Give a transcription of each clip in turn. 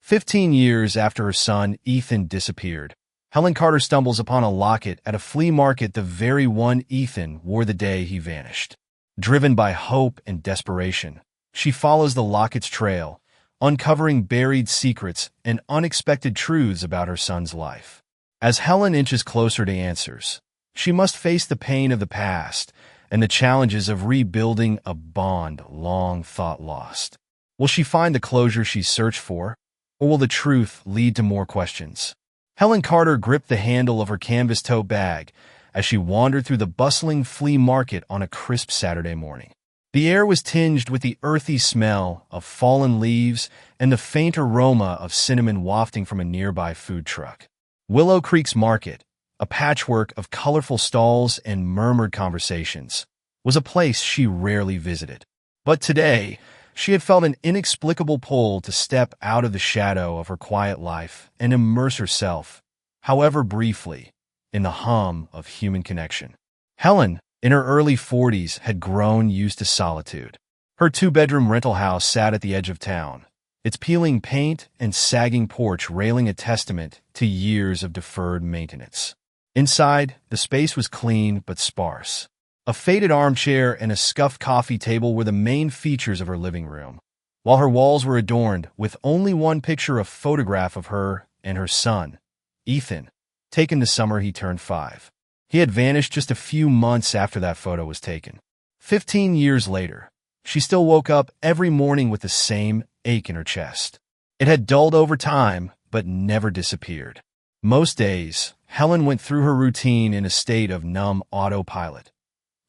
15 years after her son, Ethan, disappeared, Helen Carter stumbles upon a locket at a flea market, the very one Ethan wore the day he vanished. Driven by hope and desperation, she follows the locket's trail, uncovering buried secrets and unexpected truths about her son's life. As Helen inches closer to answers, she must face the pain of the past and the challenges of rebuilding a bond long thought lost. Will she find the closure she searched for, or will the truth lead to more questions? Helen Carter gripped the handle of her canvas tote bag as she wandered through the bustling flea market on a crisp Saturday morning. The air was tinged with the earthy smell of fallen leaves and the faint aroma of cinnamon wafting from a nearby food truck. Willow Creek's market, a patchwork of colorful stalls and murmured conversations, was a place she rarely visited. But today, she had felt an inexplicable pull to step out of the shadow of her quiet life and immerse herself, however briefly, in the hum of human connection. Helen, in her early 40s, had grown used to solitude. Her two-bedroom rental house sat at the edge of town, its peeling paint and sagging porch railing a testament to years of deferred maintenance. Inside, the space was clean but sparse. A faded armchair and a scuffed coffee table were the main features of her living room, while her walls were adorned with only one picture, a photograph of her and her son, Ethan, taken the summer he turned 5. He had vanished just a few months after that photo was taken. 15 years later, she still woke up every morning with the same ache in her chest. It had dulled over time, but never disappeared. Most days, Helen went through her routine in a state of numb autopilot,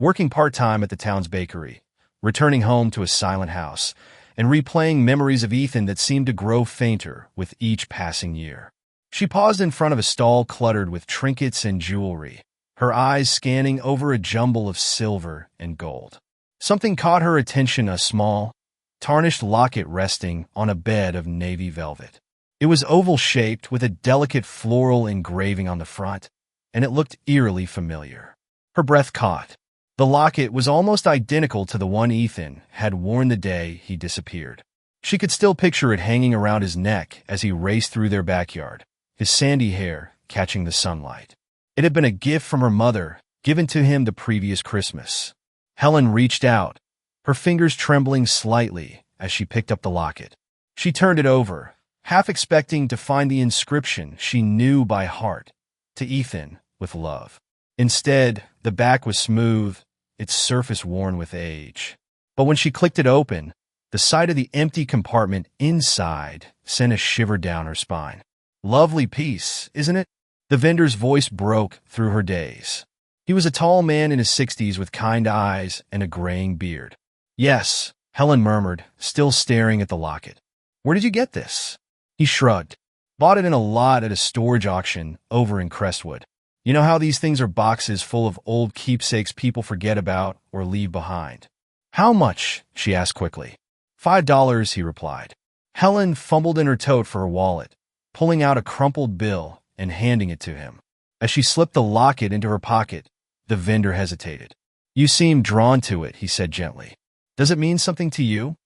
working part-time at the town's bakery, returning home to a silent house, and replaying memories of Ethan that seemed to grow fainter with each passing year. She paused in front of a stall cluttered with trinkets and jewelry, her eyes scanning over a jumble of silver and gold. Something caught her attention, a small, tarnished locket resting on a bed of navy velvet. It was oval-shaped with a delicate floral engraving on the front, and it looked eerily familiar. Her breath caught. The locket was almost identical to the one Ethan had worn the day he disappeared. She could still picture it hanging around his neck as he raced through their backyard, his sandy hair catching the sunlight. It had been a gift from her mother, given to him the previous Christmas. Helen reached out, her fingers trembling slightly as she picked up the locket. She turned it over, half expecting to find the inscription she knew by heart, "To Ethan, with love." Instead, the back was smooth, its surface worn with age. But when she clicked it open, the sight of the empty compartment inside sent a shiver down her spine. "Lovely piece, isn't it?" The vendor's voice broke through her daze. He was a tall man in his 60s with kind eyes and a graying beard. "Yes," Helen murmured, still staring at the locket. "Where did you get this?" He shrugged. "Bought it in a lot at a storage auction over in Crestwood. You know how these things are boxes full of old keepsakes people forget about or leave behind." "How much?" she asked quickly. $5, he replied. Helen fumbled in her tote for her wallet, pulling out a crumpled bill and handing it to him. As she slipped the locket into her pocket, the vendor hesitated. "You seem drawn to it," he said gently. "Does it mean something to you?"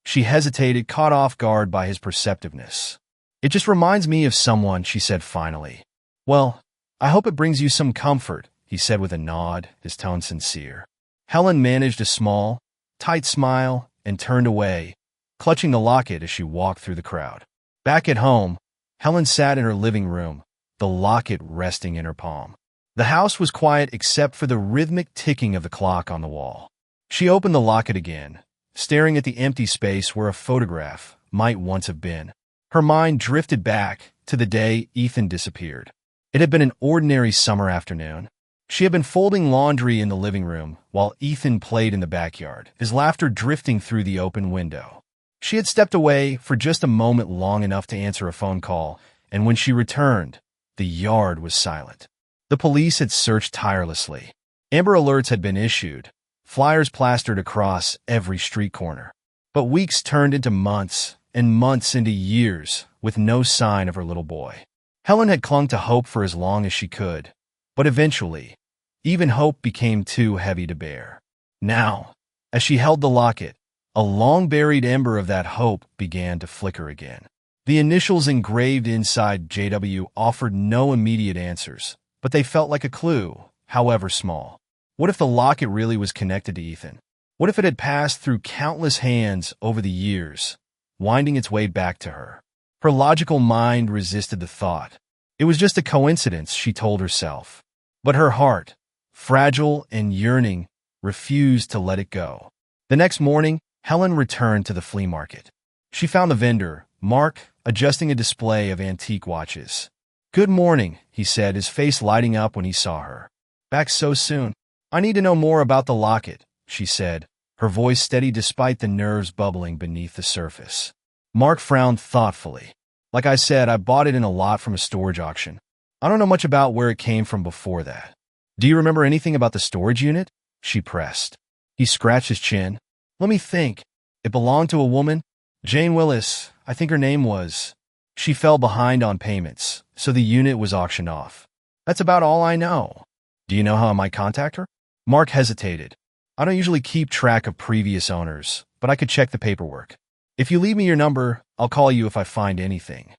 She hesitated, caught off guard by his perceptiveness. "It just reminds me of someone," she said finally. "Well, I hope it brings you some comfort," he said with a nod, his tone sincere. Helen managed a small, tight smile and turned away, clutching the locket as she walked through the crowd. Back at home, Helen sat in her living room, the locket resting in her palm. The house was quiet except for the rhythmic ticking of the clock on the wall. She opened the locket again, staring at the empty space where a photograph might once have been. Her mind drifted back to the day Ethan disappeared. It had been an ordinary summer afternoon. She had been folding laundry in the living room while Ethan played in the backyard, his laughter drifting through the open window. She had stepped away for just a moment, long enough to answer a phone call, and when she returned, the yard was silent. The police had searched tirelessly. Amber alerts had been issued, flyers plastered across every street corner. But weeks turned into months, and months into years, with no sign of her little boy. Helen had clung to hope for as long as she could, but eventually, even hope became too heavy to bear. Now, as she held the locket, a long-buried ember of that hope began to flicker again. The initials engraved inside JW offered no immediate answers, but they felt like a clue, however small. What if the locket really was connected to Ethan? What if it had passed through countless hands over the years, winding its way back to her? Her logical mind resisted the thought. It was just a coincidence, she told herself. But her heart, fragile and yearning, refused to let it go. The next morning, Helen returned to the flea market. She found the vendor, Mark, adjusting a display of antique watches. "Good morning," he said, his face lighting up when he saw her. "Back so soon? I need to know more about the locket," she said, her voice steady despite the nerves bubbling beneath the surface. Mark frowned thoughtfully. "Like I said, I bought it in a lot from a storage auction. I don't know much about where it came from before that." "Do you remember anything about the storage unit?" she pressed. He scratched his chin. "Let me think. It belonged to a woman? Jane Willis, I think her name was." She fell behind on payments, so the unit was auctioned off. "That's about all I know." "Do you know how I might contact her?" Mark hesitated. "I don't usually keep track of previous owners, but I could check the paperwork. If you leave me your number, I'll call you if I find anything."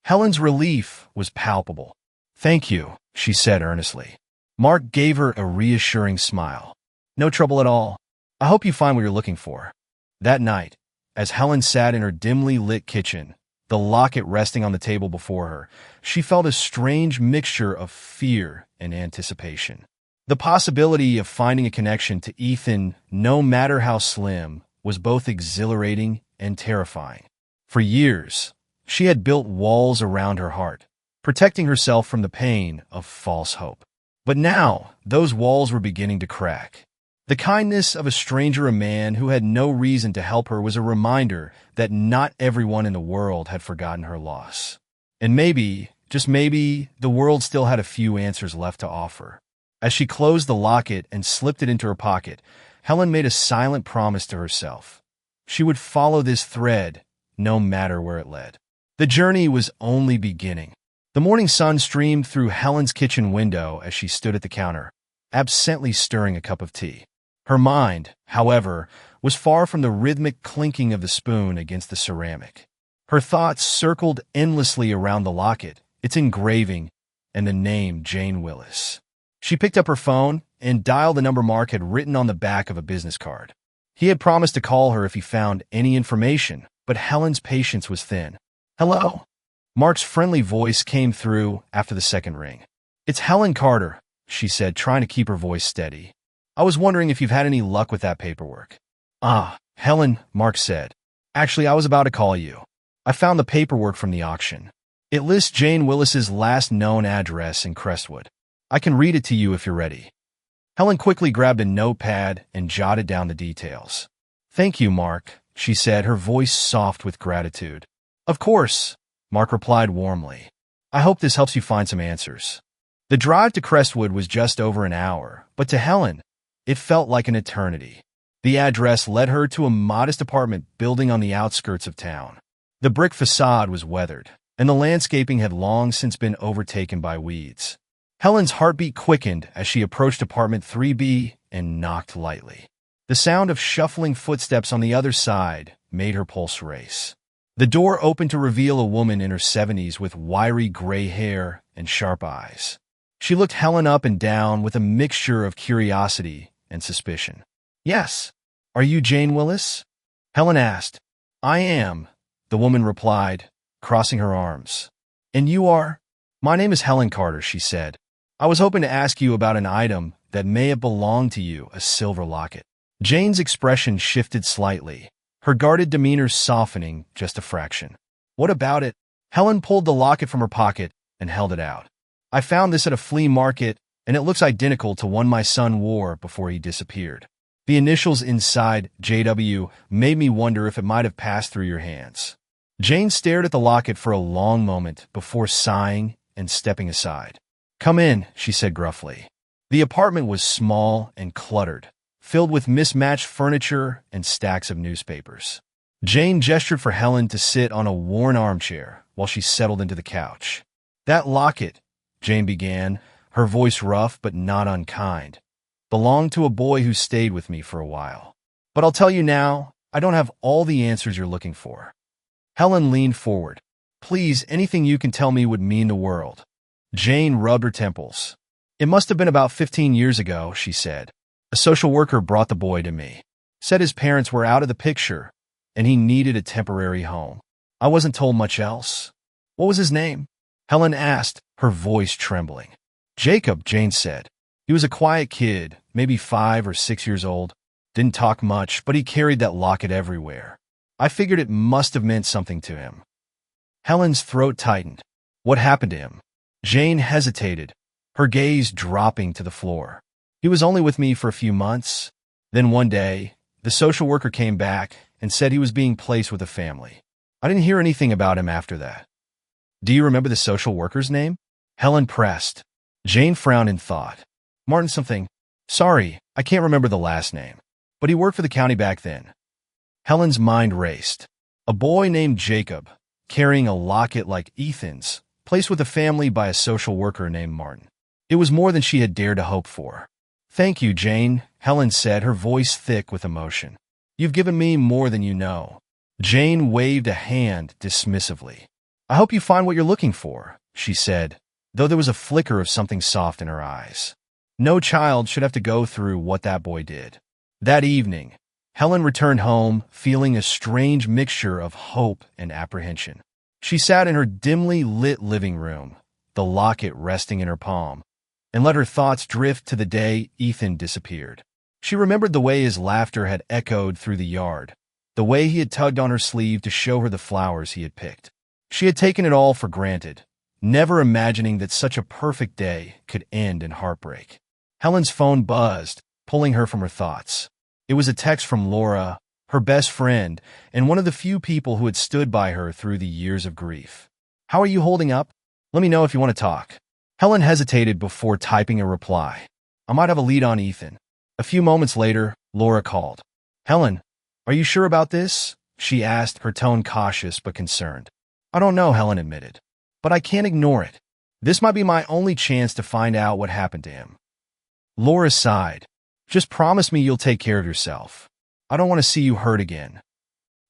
Helen's relief was palpable. "Thank you," she said earnestly. Mark gave her a reassuring smile. "No trouble at all. I hope you find what you're looking for." That night, as Helen sat in her dimly lit kitchen, the locket resting on the table before her, she felt a strange mixture of fear and anticipation. The possibility of finding a connection to Ethan, no matter how slim, was both exhilarating and terrifying. For years, she had built walls around her heart, protecting herself from the pain of false hope. But now, those walls were beginning to crack. The kindness of a stranger, a man who had no reason to help her, was a reminder that not everyone in the world had forgotten her loss. And maybe, just maybe, the world still had a few answers left to offer. As she closed the locket and slipped it into her pocket, Helen made a silent promise to herself. She would follow this thread, no matter where it led. The journey was only beginning. The morning sun streamed through Helen's kitchen window as she stood at the counter, absently stirring a cup of tea. Her mind, however, was far from the rhythmic clinking of the spoon against the ceramic. Her thoughts circled endlessly around the locket, its engraving, and the name Jane Willis. She picked up her phone and dialed the number Mark had written on the back of a business card. He had promised to call her if he found any information, but Helen's patience was thin. "Hello?" Mark's friendly voice came through after the second ring. "It's Helen Carter," she said, trying to keep her voice steady. "I was wondering if you've had any luck with that paperwork." "Ah, Helen," Mark said. "Actually, I was about to call you. I found the paperwork from the auction. It lists Jane Willis's last known address in Crestwood. I can read it to you if you're ready." Helen quickly grabbed a notepad and jotted down the details. "Thank you, Mark," she said, her voice soft with gratitude. "Of course," Mark replied warmly. "I hope this helps you find some answers." The drive to Crestwood was just over an hour, but to Helen, it felt like an eternity. The address led her to a modest apartment building on the outskirts of town. The brick facade was weathered, and the landscaping had long since been overtaken by weeds. Helen's heartbeat quickened as she approached apartment 3B and knocked lightly. The sound of shuffling footsteps on the other side made her pulse race. The door opened to reveal a woman in her 70s with wiry gray hair and sharp eyes. She looked Helen up and down with a mixture of curiosity and suspicion. "Yes. Are you Jane Willis?" Helen asked. "I am," the woman replied, crossing her arms. "And you are?" "My name is Helen Carter," she said. "I was hoping to ask you about an item that may have belonged to you, a silver locket." Jane's expression shifted slightly, her guarded demeanor softening just a fraction. "What about it?" Helen pulled the locket from her pocket and held it out. "I found this at a flea market, and it looks identical to one my son wore before he disappeared. The initials inside, JW, made me wonder if it might have passed through your hands." Jane stared at the locket for a long moment before sighing and stepping aside. "Come in," she said gruffly. The apartment was small and cluttered, filled with mismatched furniture and stacks of newspapers. Jane gestured for Helen to sit on a worn armchair while she settled into the couch. "That locket," Jane began, her voice rough but not unkind, "belonged to a boy who stayed with me for a while. But I'll tell you now, I don't have all the answers you're looking for." Helen leaned forward. Please, anything you can tell me would mean the world. Jane rubbed her temples. It must have been about 15 years ago, she said. A social worker brought the boy to me. Said his parents were out of the picture, and he needed a temporary home. I wasn't told much else. What was his name? Helen asked, her voice trembling. Jacob, Jane said. He was a quiet kid, maybe 5 or 6 years old. Didn't talk much, but he carried that locket everywhere. I figured it must have meant something to him. Helen's throat tightened. What happened to him? Jane hesitated, her gaze dropping to the floor. He was only with me for a few months. Then one day, the social worker came back and said he was being placed with a family. I didn't hear anything about him after that. Do you remember the social worker's name? Helen pressed. Jane frowned in thought. Martin something. Sorry, I can't remember the last name. But he worked for the county back then. Helen's mind raced. A boy named Jacob, carrying a locket like Ethan's, placed with a family by a social worker named Martin. It was more than she had dared to hope for. Thank you, Jane, Helen said, her voice thick with emotion. You've given me more than you know. Jane waved a hand dismissively. I hope you find what you're looking for, she said, though there was a flicker of something soft in her eyes. No child should have to go through what that boy did. That evening, Helen returned home feeling a strange mixture of hope and apprehension. She sat in her dimly lit living room, the locket resting in her palm, and let her thoughts drift to the day Ethan disappeared. She remembered the way his laughter had echoed through the yard, the way he had tugged on her sleeve to show her the flowers he had picked. She had taken it all for granted, never imagining that such a perfect day could end in heartbreak. Helen's phone buzzed, pulling her from her thoughts. It was a text from Laura, her best friend, and one of the few people who had stood by her through the years of grief. How are you holding up? Let me know if you want to talk. Helen hesitated before typing a reply. I might have a lead on Ethan. A few moments later, Laura called. Helen, are you sure about this? She asked, her tone cautious but concerned. I don't know, Helen admitted, but I can't ignore it. This might be my only chance to find out what happened to him. Laura sighed. Just promise me you'll take care of yourself. I don't want to see you hurt again.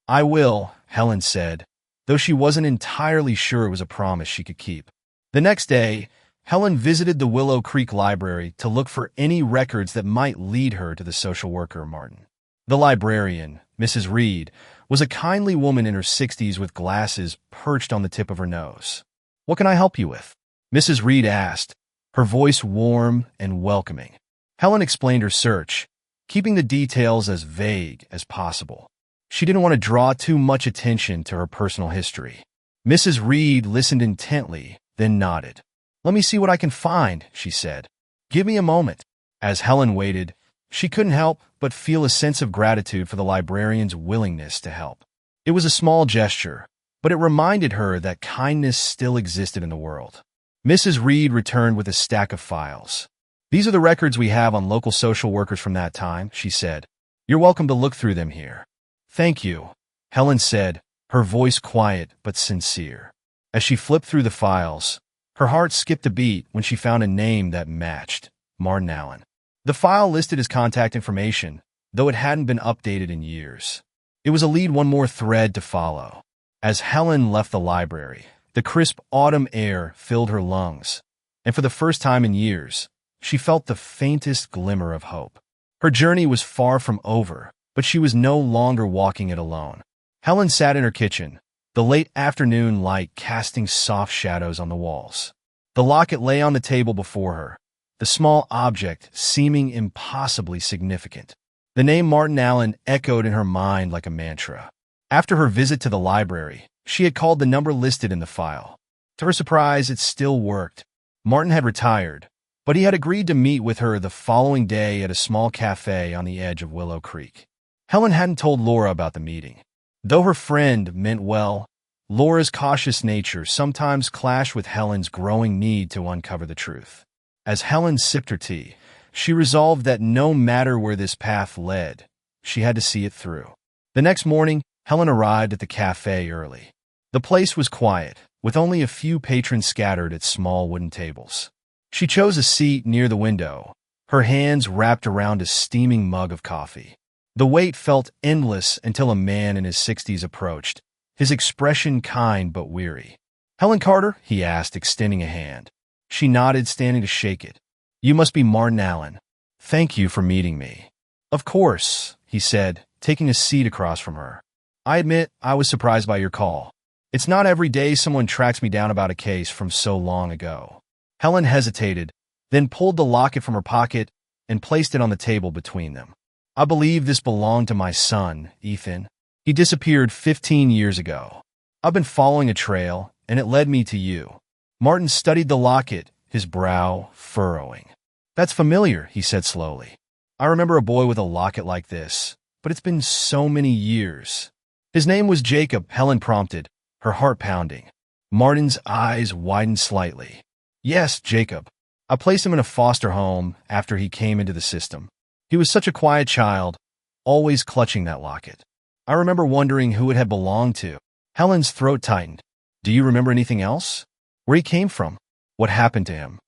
I will, Helen said, though she wasn't entirely sure it was a promise she could keep. The next day, Helen visited the Willow Creek Library to look for any records that might lead her to the social worker, Martin. The librarian, Mrs. Reed, was a kindly woman in her 60s with glasses perched on the tip of her nose. What can I help you with? Mrs. Reed asked, her voice warm and welcoming. Helen explained her search, keeping the details as vague as possible. She didn't want to draw too much attention to her personal history. Mrs. Reed listened intently, then nodded. Let me see what I can find, she said. Give me a moment. As Helen waited, she couldn't help but feel a sense of gratitude for the librarian's willingness to help. It was a small gesture, but it reminded her that kindness still existed in the world. Mrs. Reed returned with a stack of files. These are the records we have on local social workers from that time, she said. You're welcome to look through them here. Thank you, Helen said, her voice quiet but sincere. As she flipped through the files, her heart skipped a beat when she found a name that matched, Martin Allen. The file listed his contact information, though it hadn't been updated in years. It was a lead one more thread to follow. As Helen left the library, the crisp autumn air filled her lungs, and for the first time in years, she felt the faintest glimmer of hope. Her journey was far from over, but she was no longer walking it alone. Helen sat in her kitchen, the late afternoon light casting soft shadows on the walls. The locket lay on the table before her, the small object seeming impossibly significant. The name Martin Allen echoed in her mind like a mantra. After her visit to the library, she had called the number listed in the file. To her surprise, it still worked. Martin had retired, but he had agreed to meet with her the following day at a small cafe on the edge of Willow Creek. Helen hadn't told Laura about the meeting. Though her friend meant well, Laura's cautious nature sometimes clashed with Helen's growing need to uncover the truth. As Helen sipped her tea, she resolved that no matter where this path led, she had to see it through. The next morning, Helen arrived at the cafe early. The place was quiet, with only a few patrons scattered at small wooden tables. She chose a seat near the window, her hands wrapped around a steaming mug of coffee. The wait felt endless until a man in his 60s approached, his expression kind but weary. "Helen Carter?" he asked, extending a hand. She nodded, standing to shake it. "You must be Martin Allen. Thank you for meeting me." "Of course," he said, taking a seat across from her. "I admit I was surprised by your call. It's not every day someone tracks me down about a case from so long ago." Helen hesitated, then pulled the locket from her pocket and placed it on the table between them. "I believe this belonged to my son, Ethan. He disappeared 15 years ago. I've been following a trail, and it led me to you." Martin studied the locket, his brow furrowing. "That's familiar," he said slowly. "I remember a boy with a locket like this, but it's been so many years." "His name was Jacob," Helen prompted, her heart pounding. Martin's eyes widened slightly. "Yes, Jacob. I placed him in a foster home after he came into the system. He was such a quiet child, always clutching that locket. I remember wondering who it had belonged to." Helen's throat tightened. "Do you remember anything else? Where he came from? What happened to him?"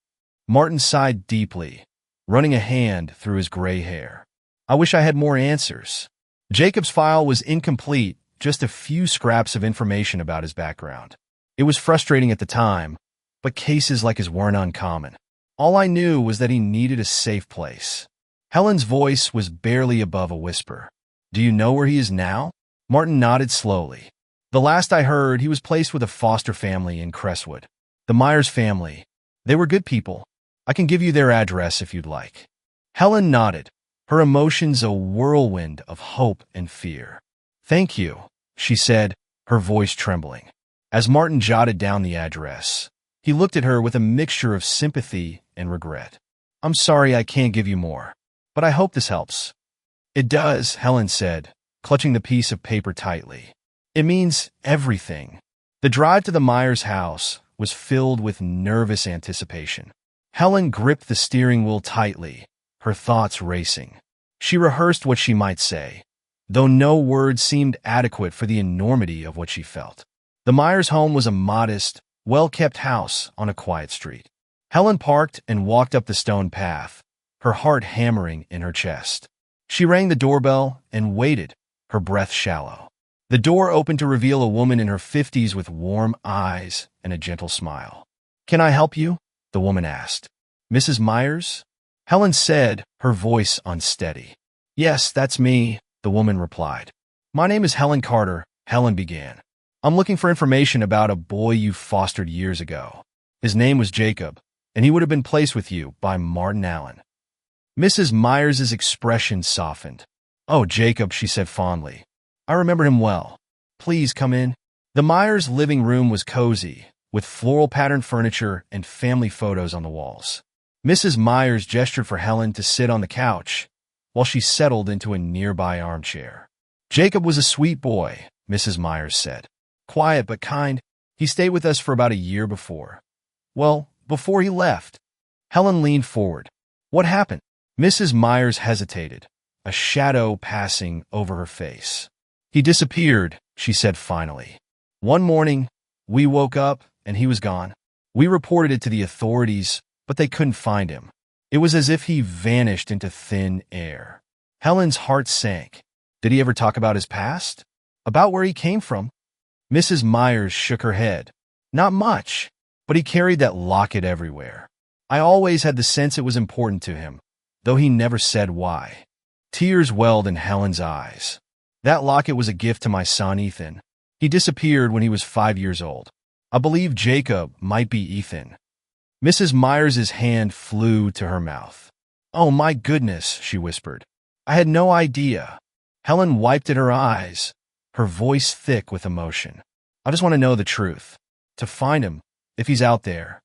Martin sighed deeply, running a hand through his gray hair. "I wish I had more answers." Jacob's file was incomplete, just a few scraps of information about his background. It was frustrating at the time, but cases like his weren't uncommon. All I knew was that he needed a safe place. Helen's voice was barely above a whisper. "Do you know where he is now?" Martin nodded slowly. "The last I heard, he was placed with a foster family in Crestwood. The Myers family. They were good people. I can give you their address if you'd like." Helen nodded, her emotions a whirlwind of hope and fear. "Thank you," she said, her voice trembling. As Martin jotted down the address, he looked at her with a mixture of sympathy and regret. "I'm sorry I can't give you more, but I hope this helps." "It does," Helen said, clutching the piece of paper tightly. "It means everything." The drive to the Myers house was filled with nervous anticipation. Helen gripped the steering wheel tightly, her thoughts racing. She rehearsed what she might say, though no words seemed adequate for the enormity of what she felt. The Myers home was a modest, well-kept house on a quiet street. Helen parked and walked up the stone path, her heart hammering in her chest. She rang the doorbell and waited, her breath shallow. The door opened to reveal a woman in her 50s with warm eyes and a gentle smile. "Can I help you?" the woman asked. "Mrs. Myers?" Helen said, her voice unsteady. "Yes, that's me," the woman replied. "My name is Helen Carter," Helen began. "I'm looking for information about a boy you fostered years ago. His name was Jacob, and he would have been placed with you by Martin Allen." Mrs. Myers's expression softened. "Oh, Jacob," she said fondly. "I remember him well. Please come in." The Myers' living room was cozy, with floral-patterned furniture and family photos on the walls. Mrs. Myers gestured for Helen to sit on the couch, while she settled into a nearby armchair. "Jacob was a sweet boy," Mrs. Myers said. "Quiet but kind. He stayed with us for about a year before. Well, before he left." Helen leaned forward. "What happened?" Mrs. Myers hesitated, a shadow passing over her face. "He disappeared," she said finally. "One morning, we woke up and he was gone. We reported it to the authorities, but they couldn't find him. It was as if he vanished into thin air." Helen's heart sank. "Did he ever talk about his past? About where he came from?" Mrs. Myers shook her head. "Not much, but he carried that locket everywhere. I always had the sense it was important to him, though he never said why." Tears welled in Helen's eyes. "That locket was a gift to my son, Ethan. He disappeared when he was 5 years old. I believe Jacob might be Ethan." Mrs. Myers's hand flew to her mouth. "Oh, my goodness," she whispered. "I had no idea." Helen wiped at her eyes, her voice thick with emotion. "I just want to know the truth. To find him, if he's out there."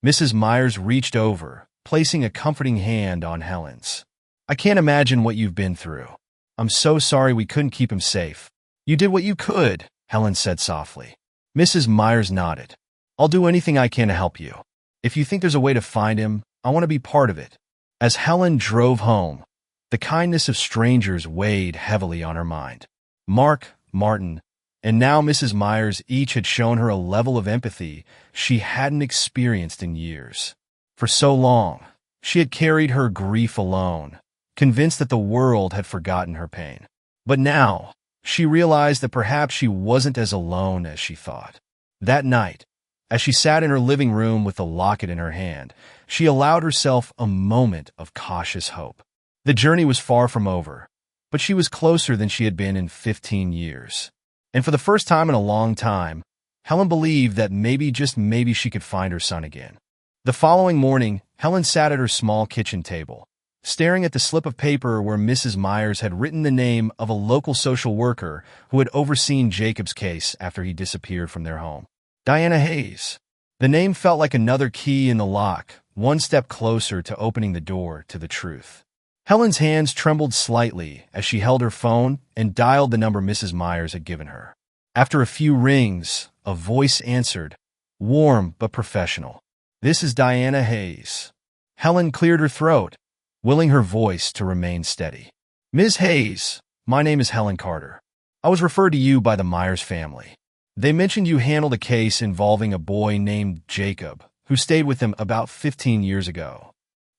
Mrs. Myers reached over, placing a comforting hand on Helen's. "I can't imagine what you've been through. I'm so sorry we couldn't keep him safe." "You did what you could," Helen said softly. Mrs. Myers nodded. "I'll do anything I can to help you. If you think there's a way to find him, I want to be part of it." As Helen drove home, the kindness of strangers weighed heavily on her mind. Mark, Martin, and now Mrs. Myers each had shown her a level of empathy she hadn't experienced in years. For so long, she had carried her grief alone, convinced that the world had forgotten her pain. But now, She realized that perhaps she wasn't as alone as she thought. That night, as she sat in her living room with the locket in her hand, she allowed herself a moment of cautious hope. The journey was far from over, but she was closer than she had been in 15 years. And for the first time in a long time, Helen believed that maybe, just maybe, she could find her son again. The following morning, Helen sat at her small kitchen table, staring at the slip of paper where Mrs. Myers had written the name of a local social worker who had overseen Jacob's case after he disappeared from their home. Diana Hayes. The name felt like another key in the lock, one step closer to opening the door to the truth. Helen's hands trembled slightly as she held her phone and dialed the number Mrs. Myers had given her. After a few rings, a voice answered, warm but professional. "This is Diana Hayes." Helen cleared her throat, willing her voice to remain steady. "Ms. Hayes, my name is Helen Carter. I was referred to you by the Myers family. They mentioned you handled a case involving a boy named Jacob, who stayed with them about 15 years ago."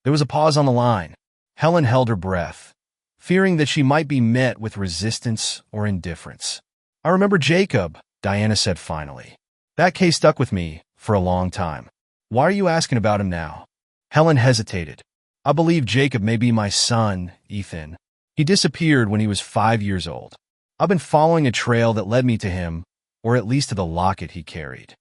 There was a pause on the line. Helen held her breath, fearing that she might be met with resistance or indifference. "I remember Jacob," Diana said finally. "That case stuck with me for a long time. Why are you asking about him now?" Helen hesitated. "I believe Jacob may be my son, Ethan. He disappeared when he was 5 years old. I've been following a trail that led me to him, or at least to the locket he carried."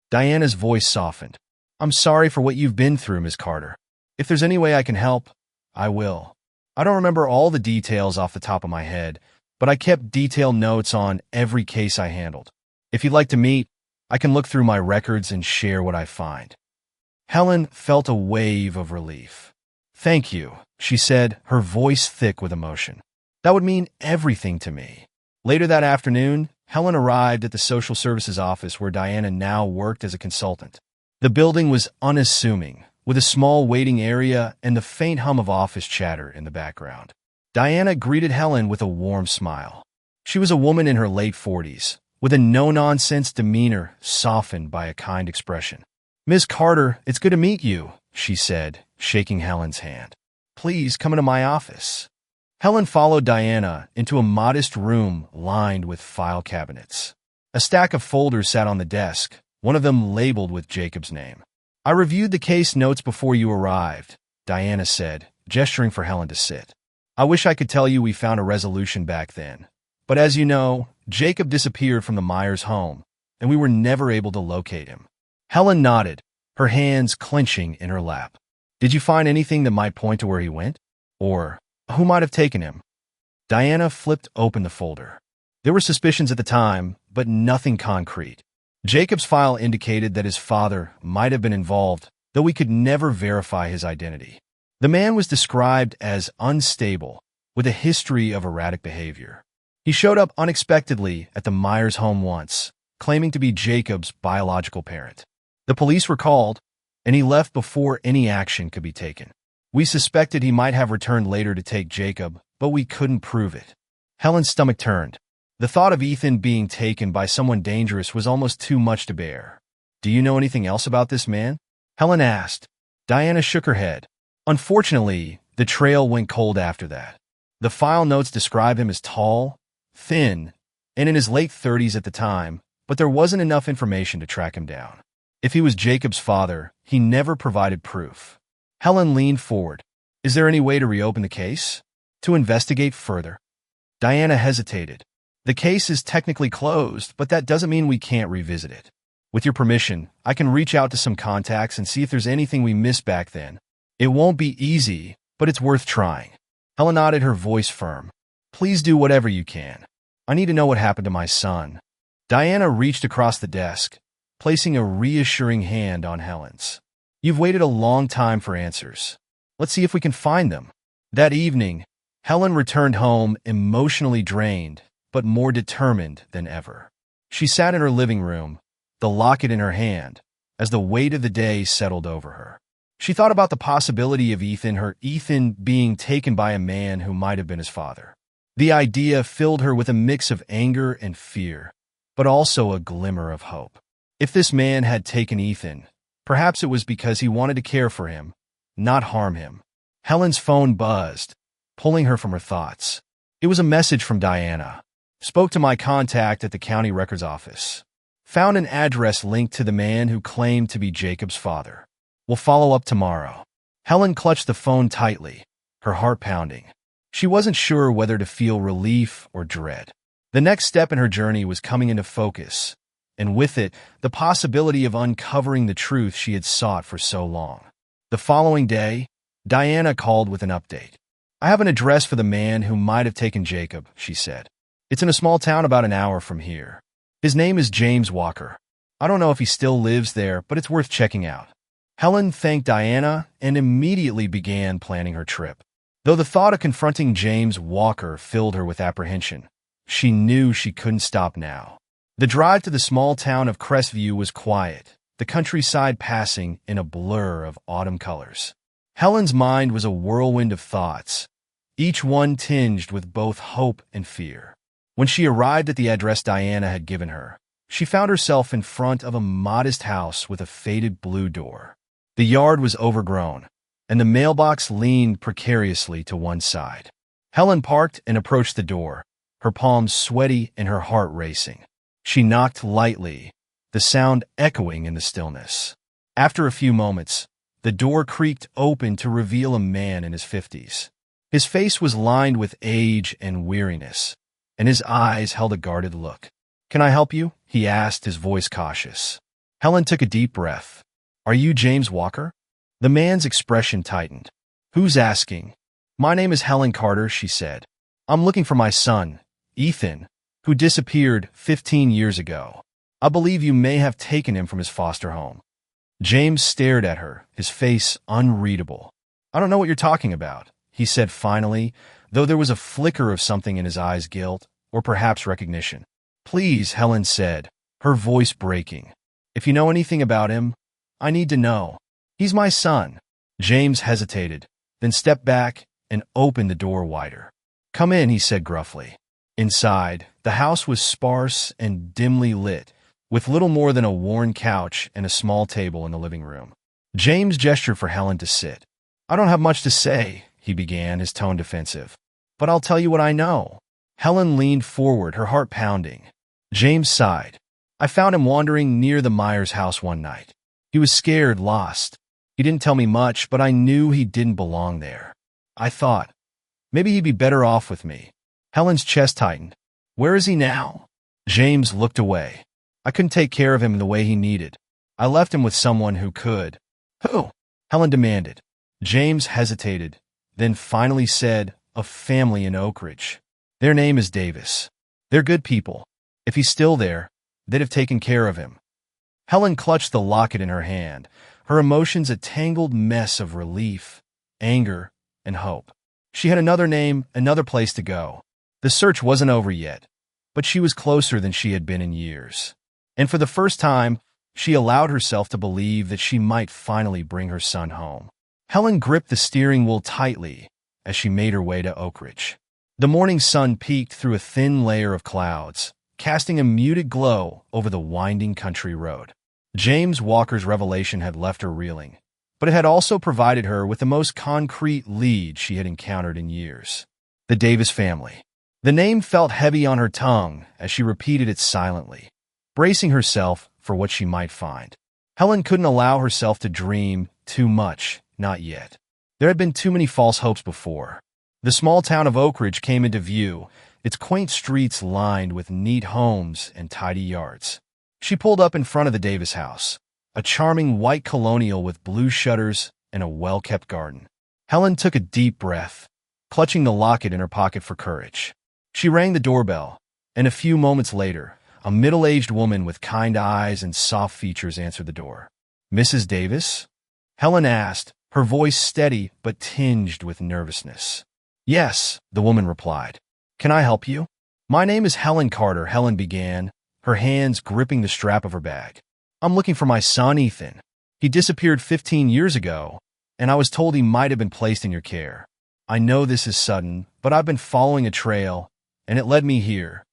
Diana's voice softened. "I'm sorry for what you've been through, Miss Carter. If there's any way I can help, I will. I don't remember all the details off the top of my head, but I kept detailed notes on every case I handled. If you'd like to meet, I can look through my records and share what I find." Helen felt a wave of relief. "Thank you," she said, her voice thick with emotion. "That would mean everything to me." Later that afternoon, Helen arrived at the social services office where Diana now worked as a consultant. The building was unassuming, with a small waiting area and the faint hum of office chatter in the background. Diana greeted Helen with a warm smile. She was a woman in her late 40s, with a no-nonsense demeanor softened by a kind expression. "Miss Carter, it's good to meet you," she said, shaking Helen's hand. "Please come into my office." Helen followed Diana into a modest room lined with file cabinets. A stack of folders sat on the desk, one of them labeled with Jacob's name. "I reviewed the case notes before you arrived," Diana said, gesturing for Helen to sit. "I wish I could tell you we found a resolution back then. But as you know, Jacob disappeared from the Myers home, and we were never able to locate him." Helen nodded, her hands clenching in her lap. "Did you find anything that might point to where he went? Or who might have taken him?" Diana flipped open the folder. There were suspicions at the time, but nothing concrete. Jacob's file indicated that his father might have been involved, though we could never verify his identity. The man was described as unstable, with a history of erratic behavior. He showed up unexpectedly at the Myers home once, claiming to be Jacob's biological parent. The police were called, and he left before any action could be taken. We suspected he might have returned later to take Jacob, but we couldn't prove it. Helen's stomach turned. The thought of Ethan being taken by someone dangerous was almost too much to bear. "Do you know anything else about this man?" Helen asked. Diana shook her head. "Unfortunately, the trail went cold after that. The file notes describe him as tall, thin, and in his late 30s at the time, but there wasn't enough information to track him down. If he was Jacob's father, he never provided proof." Helen leaned forward. "Is there any way to reopen the case? To investigate further?" Diana hesitated. "The case is technically closed, but that doesn't mean we can't revisit it. With your permission, I can reach out to some contacts and see if there's anything we missed back then. It won't be easy, but it's worth trying." Helen nodded, her voice firm. "Please do whatever you can. I need to know what happened to my son." Diana reached across the desk, placing a reassuring hand on Helen's. "You've waited a long time for answers. Let's see if we can find them." That evening, Helen returned home emotionally drained, but more determined than ever. She sat in her living room, the locket in her hand, as the weight of the day settled over her. She thought about the possibility of Ethan being taken by a man who might have been his father. The idea filled her with a mix of anger and fear, but also a glimmer of hope. If this man had taken Ethan, perhaps it was because he wanted to care for him, not harm him. Helen's phone buzzed, pulling her from her thoughts. It was a message from Diana. Spoke to my contact at the county records office. Found an address linked to the man who claimed to be Jacob's father. We'll follow up tomorrow. Helen clutched the phone tightly, her heart pounding. She wasn't sure whether to feel relief or dread. The next step in her journey was coming into focus, and with it, the possibility of uncovering the truth she had sought for so long. The following day, Diana called with an update. I have an address for the man who might have taken Jacob, she said. It's in a small town about an hour from here. His name is James Walker. I don't know if he still lives there, but it's worth checking out. Helen thanked Diana and immediately began planning her trip. Though the thought of confronting James Walker filled her with apprehension, she knew she couldn't stop now. The drive to the small town of Crestview was quiet, the countryside passing in a blur of autumn colors. Helen's mind was a whirlwind of thoughts, each one tinged with both hope and fear. When she arrived at the address Diana had given her, she found herself in front of a modest house with a faded blue door. The yard was overgrown, and the mailbox leaned precariously to one side. Helen parked and approached the door, her palms sweaty and her heart racing. She knocked lightly, the sound echoing in the stillness. After a few moments, the door creaked open to reveal a man in his 50s. His face was lined with age and weariness, and his eyes held a guarded look. "Can I help you?" he asked, his voice cautious. Helen took a deep breath. "Are you James Walker?" The man's expression tightened. "Who's asking?" "My name is Helen Carter," she said. "I'm looking for my son, Ethan, who disappeared 15 years ago. I believe you may have taken him from his foster home." James stared at her, his face unreadable. "I don't know what you're talking about," he said finally, though there was a flicker of something in his eyes, guilt, or perhaps recognition. "Please," Helen said, her voice breaking. "If you know anything about him, I need to know. He's my son." James hesitated, then stepped back and opened the door wider. "Come in," he said gruffly. Inside, the house was sparse and dimly lit, with little more than a worn couch and a small table in the living room. James gestured for Helen to sit. "I don't have much to say," he began, his tone defensive. "But I'll tell you what I know." Helen leaned forward, her heart pounding. James sighed. "I found him wandering near the Myers house one night. He was scared, lost. He didn't tell me much, but I knew he didn't belong there. I thought, maybe he'd be better off with me." Helen's chest tightened. "Where is he now?" James looked away. "I couldn't take care of him in the way he needed. I left him with someone who could." "Who?" Helen demanded. James hesitated, then finally said, "A family in Oak Ridge. Their name is Davis. They're good people. If he's still there, they'd have taken care of him." Helen clutched the locket in her hand, her emotions a tangled mess of relief, anger, and hope. She had another name, another place to go. The search wasn't over yet, but she was closer than she had been in years. And for the first time, she allowed herself to believe that she might finally bring her son home. Helen gripped the steering wheel tightly as she made her way to Oak Ridge. The morning sun peeked through a thin layer of clouds, casting a muted glow over the winding country road. James Walker's revelation had left her reeling, but it had also provided her with the most concrete lead she had encountered in years. The Davis family. The name felt heavy on her tongue as she repeated it silently, bracing herself for what she might find. Helen couldn't allow herself to dream too much, not yet. There had been too many false hopes before. The small town of Oak Ridge came into view, its quaint streets lined with neat homes and tidy yards. She pulled up in front of the Davis house, a charming white colonial with blue shutters and a well-kept garden. Helen took a deep breath, clutching the locket in her pocket for courage. She rang the doorbell, and a few moments later, a middle-aged woman with kind eyes and soft features answered the door. "Mrs. Davis?" Helen asked, her voice steady but tinged with nervousness. "Yes," the woman replied. "Can I help you?" "My name is Helen Carter," Helen began, her hands gripping the strap of her bag. "I'm looking for my son, Ethan. He disappeared 15 years ago, and I was told he might have been placed in your care. I know this is sudden, but I've been following a trail, and it led me here."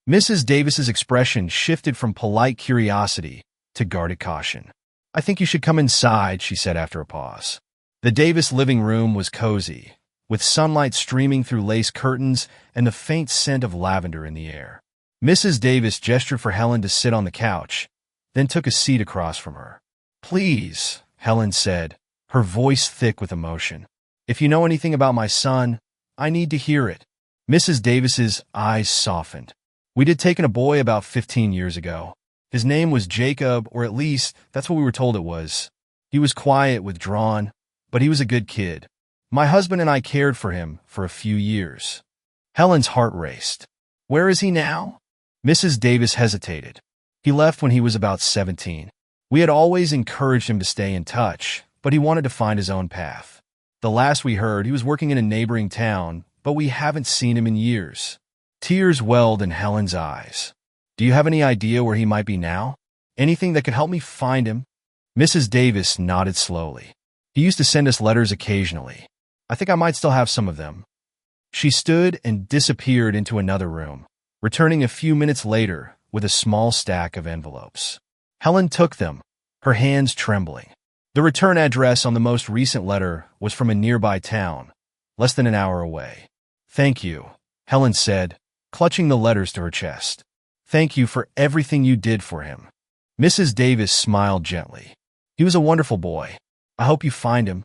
Mrs. Davis's expression shifted from polite curiosity to guarded caution. "I think you should come inside," she said after a pause. The Davis living room was cozy, with sunlight streaming through lace curtains and the faint scent of lavender in the air. Mrs. Davis gestured for Helen to sit on the couch, then took a seat across from her. "Please," Helen said, her voice thick with emotion. "If you know anything about my son, I need to hear it." Mrs. Davis's eyes softened. "We did take in a boy about 15 years ago. His name was Jacob, or at least that's what we were told it was. He was quiet, withdrawn, but he was a good kid. My husband and I cared for him for a few years." Helen's heart raced. "Where is he now?" Mrs. Davis hesitated. "He left when he was about 17. We had always encouraged him to stay in touch, but he wanted to find his own path. The last we heard, he was working in a neighboring town, but we haven't seen him in years." Tears welled in Helen's eyes. "Do you have any idea where he might be now? Anything that could help me find him?" Mrs. Davis nodded slowly. "He used to send us letters occasionally. I think I might still have some of them." She stood and disappeared into another room, returning a few minutes later with a small stack of envelopes. Helen took them, her hands trembling. The return address on the most recent letter was from a nearby town, less than an hour away. "Thank you," Helen said, clutching the letters to her chest. "Thank you for everything you did for him." Mrs. Davis smiled gently. "He was a wonderful boy. I hope you find him."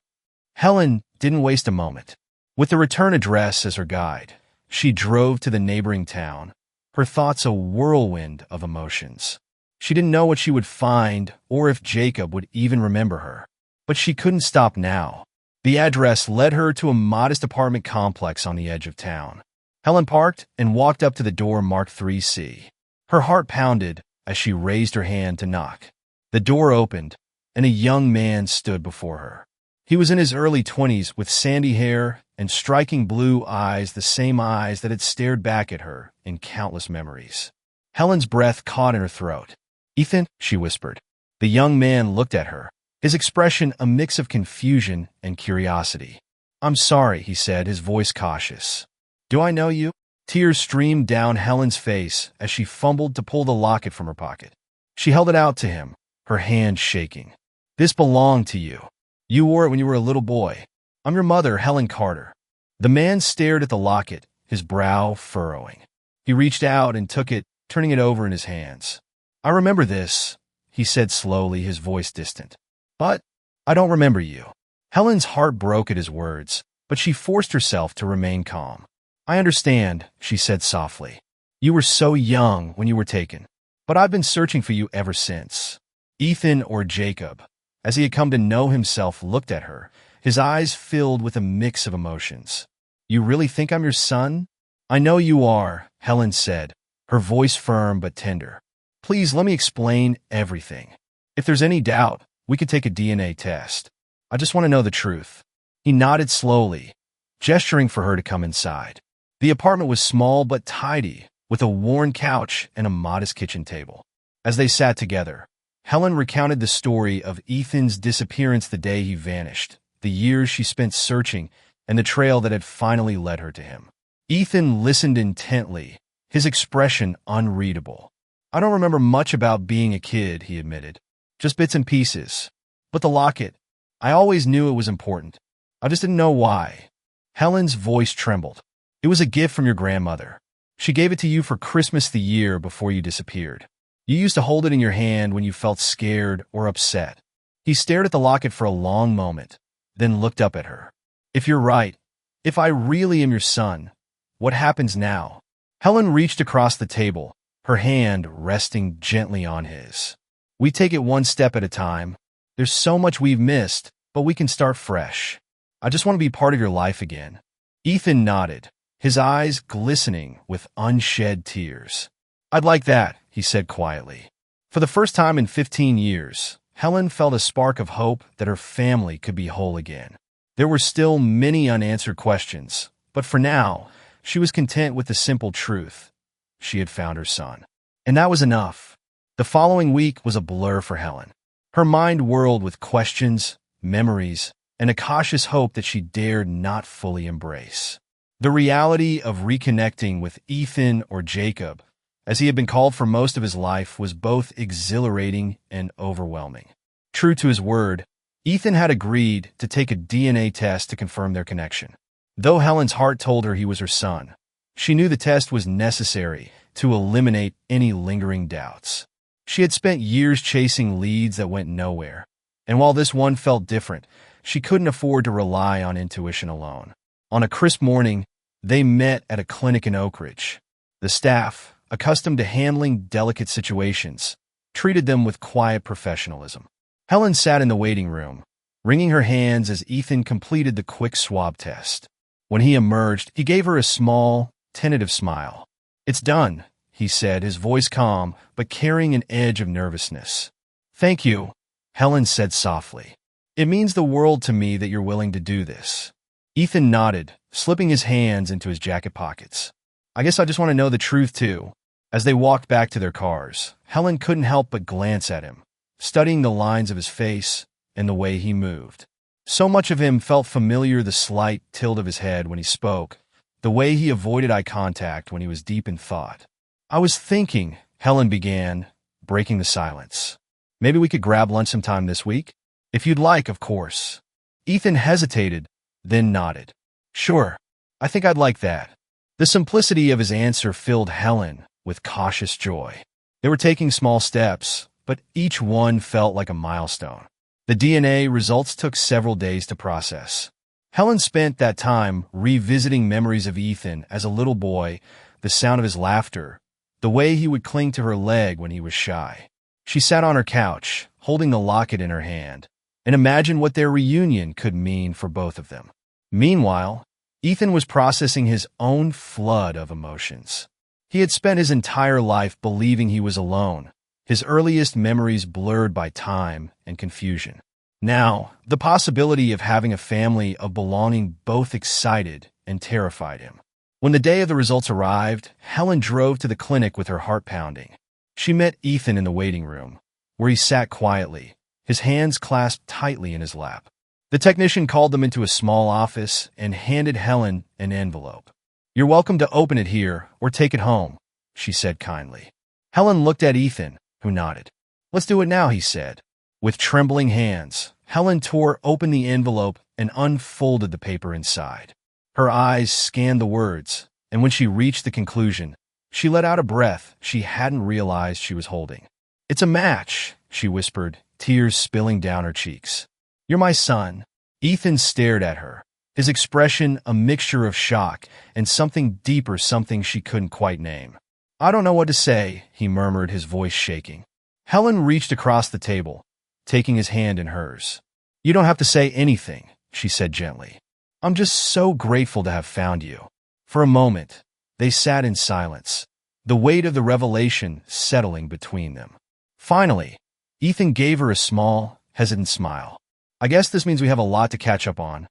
Helen didn't waste a moment. With the return address as her guide, she drove to the neighboring town, her thoughts a whirlwind of emotions. She didn't know what she would find or if Jacob would even remember her. But she couldn't stop now. The address led her to a modest apartment complex on the edge of town. Helen parked and walked up to the door marked 3C. Her heart pounded as she raised her hand to knock. The door opened, and a young man stood before her. He was in his early 20s with sandy hair and striking blue eyes, the same eyes that had stared back at her in countless memories. Helen's breath caught in her throat. "Ethan," she whispered. The young man looked at her, his expression a mix of confusion and curiosity. "I'm sorry," he said, his voice cautious. "Do I know you?" Tears streamed down Helen's face as she fumbled to pull the locket from her pocket. She held it out to him, her hand shaking. "This belonged to you. You wore it when you were a little boy. I'm your mother, Helen Carter." The man stared at the locket, his brow furrowing. He reached out and took it, turning it over in his hands. "I remember this," he said slowly, his voice distant. "But I don't remember you." Helen's heart broke at his words, but she forced herself to remain calm. "I understand," she said softly. "You were so young when you were taken, but I've been searching for you ever since." Ethan, or Jacob, as he had come to know himself, looked at her, his eyes filled with a mix of emotions. "You really think I'm your son?" "I know you are," Helen said, her voice firm but tender. "Please let me explain everything. If there's any doubt, we could take a DNA test. I just want to know the truth." He nodded slowly, gesturing for her to come inside. The apartment was small but tidy, with a worn couch and a modest kitchen table. As they sat together, Helen recounted the story of Ethan's disappearance the day he vanished, the years she spent searching, and the trail that had finally led her to him. Ethan listened intently, his expression unreadable. "I don't remember much about being a kid," he admitted. "Just bits and pieces. But the locket, I always knew it was important. I just didn't know why." Helen's voice trembled. "It was a gift from your grandmother. She gave it to you for Christmas the year before you disappeared. You used to hold it in your hand when you felt scared or upset." He stared at the locket for a long moment, then looked up at her. "If you're right, if I really am your son, what happens now?" Helen reached across the table, her hand resting gently on his. "We take it one step at a time. There's so much we've missed, but we can start fresh. I just want to be part of your life again." Ethan nodded, his eyes glistening with unshed tears. "I'd like that," he said quietly. For the first time in 15 years, Helen felt a spark of hope that her family could be whole again. There were still many unanswered questions, but for now, she was content with the simple truth. She had found her son. And that was enough. The following week was a blur for Helen. Her mind whirled with questions, memories, and a cautious hope that she dared not fully embrace. The reality of reconnecting with Ethan, or Jacob, as he had been called for most of his life, was both exhilarating and overwhelming. True to his word, Ethan had agreed to take a DNA test to confirm their connection. Though Helen's heart told her he was her son, She knew the test was necessary to eliminate any lingering doubts. She had spent years chasing leads that went nowhere, and while this one felt different, she couldn't afford to rely on intuition alone. On a crisp morning, they met at a clinic in Oak Ridge. The staff, accustomed to handling delicate situations, treated them with quiet professionalism. Helen sat in the waiting room, wringing her hands as Ethan completed the quick swab test. When he emerged, he gave her a small, tentative smile. "It's done," he said, his voice calm, but carrying an edge of nervousness. "Thank you," Helen said softly. "It means the world to me that you're willing to do this." Ethan nodded, slipping his hands into his jacket pockets. "I guess I just want to know the truth, too." As they walked back to their cars, Helen couldn't help but glance at him, studying the lines of his face and the way he moved. So much of him felt familiar, the slight tilt of his head when he spoke, the way he avoided eye contact when he was deep in thought. "I was thinking," Helen began, breaking the silence. "Maybe we could grab lunch sometime this week? If you'd like, of course." Ethan hesitated, then nodded. "Sure, I think I'd like that." The simplicity of his answer filled Helen with cautious joy. They were taking small steps, but each one felt like a milestone. The DNA results took several days to process. Helen spent that time revisiting memories of Ethan as a little boy, the sound of his laughter, the way he would cling to her leg when he was shy. She sat on her couch, holding the locket in her hand, and imagined what their reunion could mean for both of them. Meanwhile, Ethan was processing his own flood of emotions. He had spent his entire life believing he was alone, his earliest memories blurred by time and confusion. Now, the possibility of having a family of belonging both excited and terrified him. When the day of the results arrived, Helen drove to the clinic with her heart pounding. She met Ethan in the waiting room, where he sat quietly, his hands clasped tightly in his lap. The technician called them into a small office and handed Helen an envelope. "You're welcome to open it here or take it home," she said kindly. Helen looked at Ethan, who nodded. "Let's do it now," he said. With trembling hands, Helen tore open the envelope and unfolded the paper inside. Her eyes scanned the words, and when she reached the conclusion, she let out a breath she hadn't realized she was holding. "It's a match," she whispered, tears spilling down her cheeks. "You're my son." Ethan stared at her, his expression a mixture of shock and something deeper, something she couldn't quite name. "I don't know what to say," he murmured, his voice shaking. Helen reached across the table, taking his hand in hers. "You don't have to say anything," she said gently. "I'm just so grateful to have found you." For a moment, they sat in silence, the weight of the revelation settling between them. Finally, Ethan gave her a small, hesitant smile. "I guess this means we have a lot to catch up on."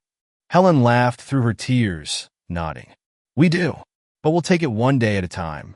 Helen laughed through her tears, nodding. "We do, but we'll take it one day at a time."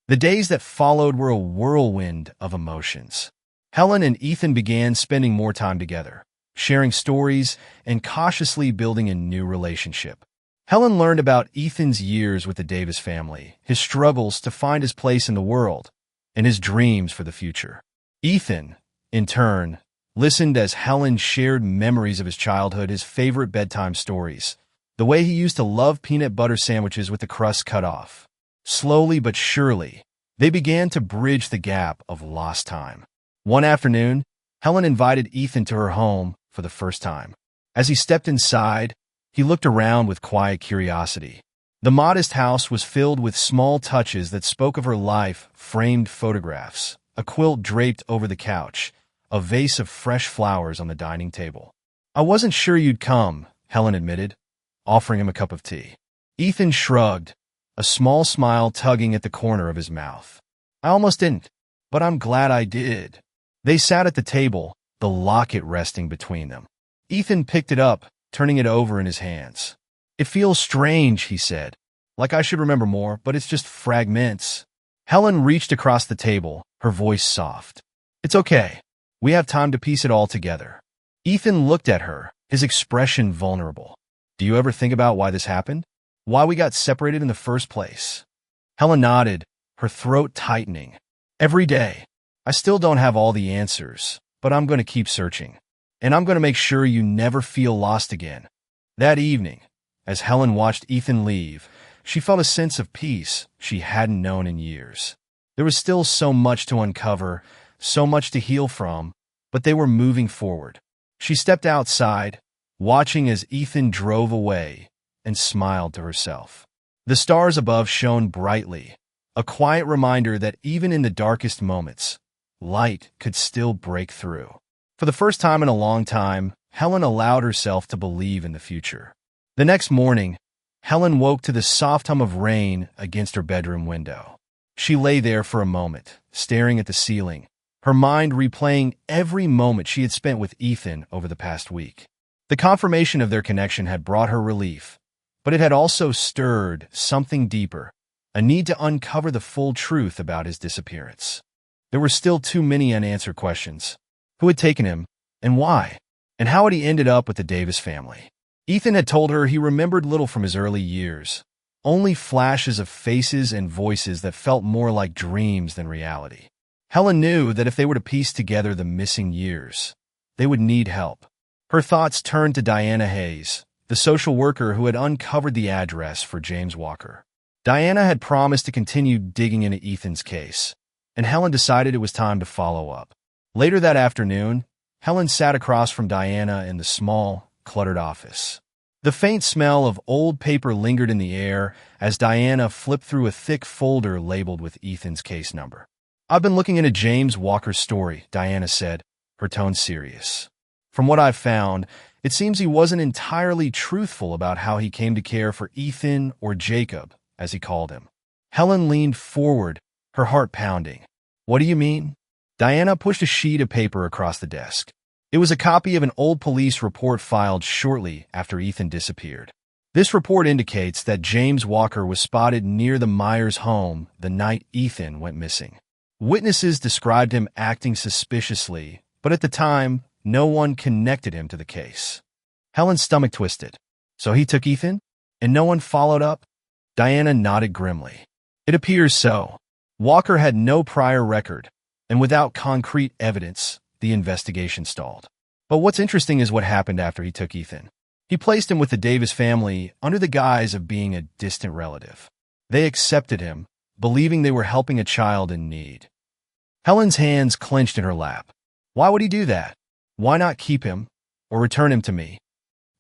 The days that followed were a whirlwind of emotions. Helen and Ethan began spending more time together, sharing stories and cautiously building a new relationship. Helen learned about Ethan's years with the Davis family, his struggles to find his place in the world, and his dreams for the future. Ethan, in turn, listened as Helen shared memories of his childhood, his favorite bedtime stories, the way he used to love peanut butter sandwiches with the crust cut off. Slowly but surely, they began to bridge the gap of lost time. One afternoon, Helen invited Ethan to her home for the first time. As he stepped inside, he looked around with quiet curiosity. The modest house was filled with small touches that spoke of her life, framed photographs, a quilt draped over the couch, a vase of fresh flowers on the dining table. "I wasn't sure you'd come," Helen admitted, offering him a cup of tea. Ethan shrugged, a small smile tugging at the corner of his mouth. "I almost didn't, but I'm glad I did." They sat at the table, the locket resting between them. Ethan picked it up, turning it over in his hands. "It feels strange," he said. "Like I should remember more, but it's just fragments." Helen reached across the table, her voice soft. "It's okay. We have time to piece it all together." Ethan looked at her, his expression vulnerable. "Do you ever think about why this happened? Why we got separated in the first place?" Helen nodded, her throat tightening. "Every day. I still don't have all the answers, but I'm going to keep searching. And I'm going to make sure you never feel lost again." That evening, as Helen watched Ethan leave, she felt a sense of peace she hadn't known in years. There was still so much to uncover, so much to heal from, but they were moving forward. She stepped outside, watching as Ethan drove away, and smiled to herself. The stars above shone brightly, a quiet reminder that even in the darkest moments, light could still break through. For the first time in a long time, Helen allowed herself to believe in the future. The next morning, Helen woke to the soft hum of rain against her bedroom window. She lay there for a moment, staring at the ceiling, her mind replaying every moment she had spent with Ethan over the past week. The confirmation of their connection had brought her relief, but it had also stirred something deeper, a need to uncover the full truth about his disappearance. There were still too many unanswered questions. Who had taken him, and why? And how had he ended up with the Davis family? Ethan had told her he remembered little from his early years, only flashes of faces and voices that felt more like dreams than reality. Helen knew that if they were to piece together the missing years, they would need help. Her thoughts turned to Diana Hayes, the social worker who had uncovered the address for James Walker. Diana had promised to continue digging into Ethan's case, and Helen decided it was time to follow up. Later that afternoon, Helen sat across from Diana in the small, cluttered office. The faint smell of old paper lingered in the air as Diana flipped through a thick folder labeled with Ethan's case number. "I've been looking into James Walker's story," Diana said, her tone serious. "From what I've found, it seems he wasn't entirely truthful about how he came to care for Ethan, or Jacob, as he called him." Helen leaned forward, her heart pounding. "What do you mean?" Diana pushed a sheet of paper across the desk. It was a copy of an old police report filed shortly after Ethan disappeared. This report indicates that James Walker was spotted near the Myers home the night Ethan went missing. Witnesses described him acting suspiciously, but at the time, no one connected him to the case. Helen's stomach twisted. "So he took Ethan? And no one followed up?" Diana nodded grimly. "It appears so. Walker had no prior record, and without concrete evidence, the investigation stalled. But what's interesting is what happened after he took Ethan. He placed him with the Davis family under the guise of being a distant relative. They accepted him, believing they were helping a child in need." Helen's hands clenched in her lap. "Why would he do that? Why not keep him, or return him to me?"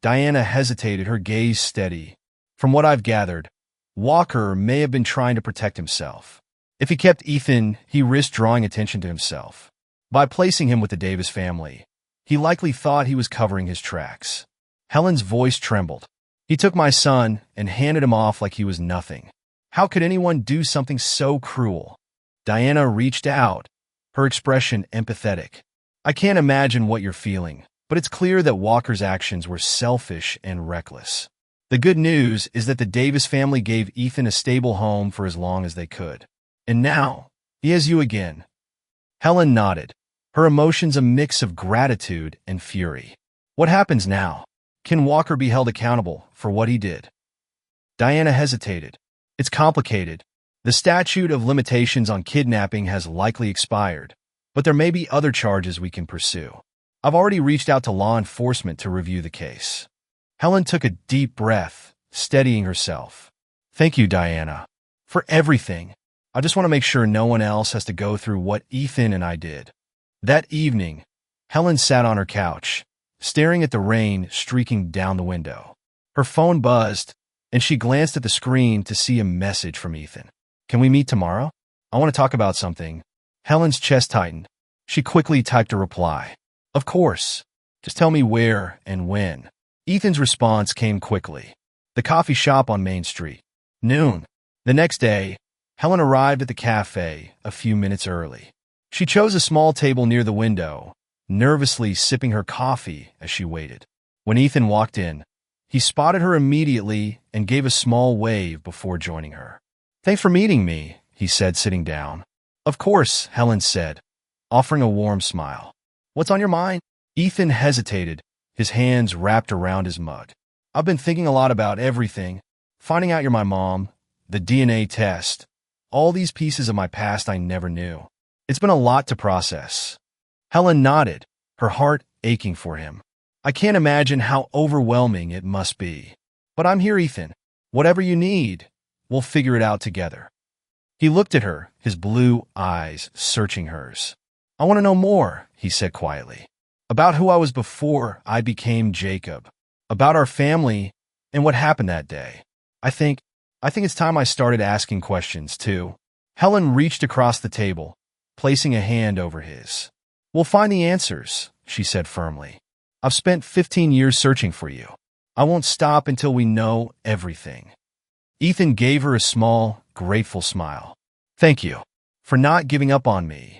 Diana hesitated, her gaze steady. "From what I've gathered, Walker may have been trying to protect himself. If he kept Ethan, he risked drawing attention to himself. By placing him with the Davis family, he likely thought he was covering his tracks." Helen's voice trembled. "He took my son and handed him off like he was nothing. How could anyone do something so cruel?" Diana reached out, her expression empathetic. "I can't imagine what you're feeling, but it's clear that Walker's actions were selfish and reckless. The good news is that the Davis family gave Ethan a stable home for as long as they could. And now, he has you again." Helen nodded, her emotions a mix of gratitude and fury. "What happens now? Can Walker be held accountable for what he did?" Diana hesitated. "It's complicated. The statute of limitations on kidnapping has likely expired, but there may be other charges we can pursue. I've already reached out to law enforcement to review the case." Helen took a deep breath, steadying herself. "Thank you, Diana, for everything. I just want to make sure no one else has to go through what Ethan and I did." That evening, Helen sat on her couch, staring at the rain streaking down the window. Her phone buzzed, and she glanced at the screen to see a message from Ethan. "Can we meet tomorrow? I want to talk about something." Helen's chest tightened. She quickly typed a reply. "Of course. Just tell me where and when." Ethan's response came quickly. "The coffee shop on Main Street. Noon." The next day, Helen arrived at the cafe a few minutes early. She chose a small table near the window, nervously sipping her coffee as she waited. When Ethan walked in, he spotted her immediately and gave a small wave before joining her. "Thanks for meeting me," he said, sitting down. "Of course," Helen said, offering a warm smile. "What's on your mind?" Ethan hesitated, his hands wrapped around his mug. "I've been thinking a lot about everything. Finding out you're my mom, the DNA test, all these pieces of my past I never knew. It's been a lot to process." Helen nodded, her heart aching for him. "I can't imagine how overwhelming it must be. But I'm here, Ethan. Whatever you need, We'll figure it out together. He looked at her, his blue eyes searching hers. I want to know more, he said quietly. About who I was before I became Jacob. About our family and what happened that day. I think it's time I started asking questions, too. Helen reached across the table, placing a hand over his. We'll find the answers, she said firmly. I've spent 15 years searching for you. I won't stop until we know everything. Ethan gave her a small, grateful smile. Thank you for not giving up on me.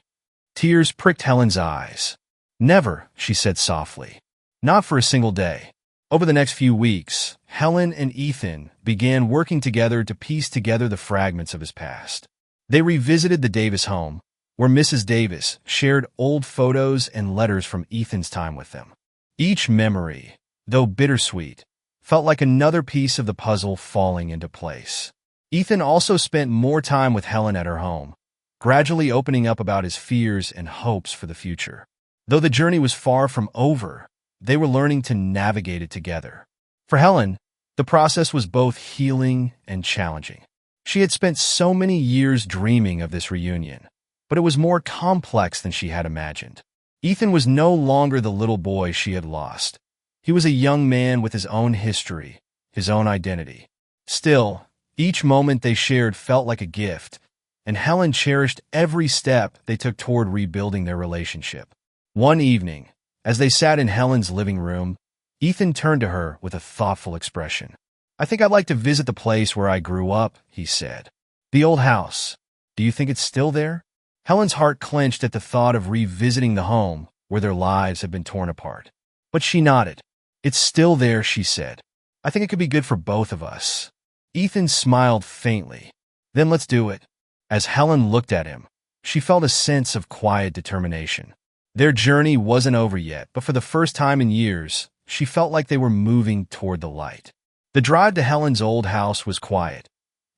Tears pricked Helen's eyes. Never, she said softly. Not for a single day. Over the next few weeks, Helen and Ethan began working together to piece together the fragments of his past. They revisited the Davis home, where Mrs. Davis shared old photos and letters from Ethan's time with them. Each memory, though bittersweet, felt like another piece of the puzzle falling into place. Ethan also spent more time with Helen at her home, gradually opening up about his fears and hopes for the future. Though the journey was far from over, they were learning to navigate it together. For Helen, the process was both healing and challenging. She had spent so many years dreaming of this reunion, but it was more complex than she had imagined. Ethan was no longer the little boy she had lost. He was a young man with his own history, his own identity. Still, each moment they shared felt like a gift, and Helen cherished every step they took toward rebuilding their relationship. One evening, as they sat in Helen's living room, Ethan turned to her with a thoughtful expression. I think I'd like to visit the place where I grew up, he said. The old house. Do you think it's still there? Helen's heart clenched at the thought of revisiting the home where their lives had been torn apart. But she nodded. It's still there, she said. I think it could be good for both of us. Ethan smiled faintly. Then let's do it. As Helen looked at him, she felt a sense of quiet determination. Their journey wasn't over yet, but for the first time in years, she felt like they were moving toward the light. The drive to Helen's old house was quiet,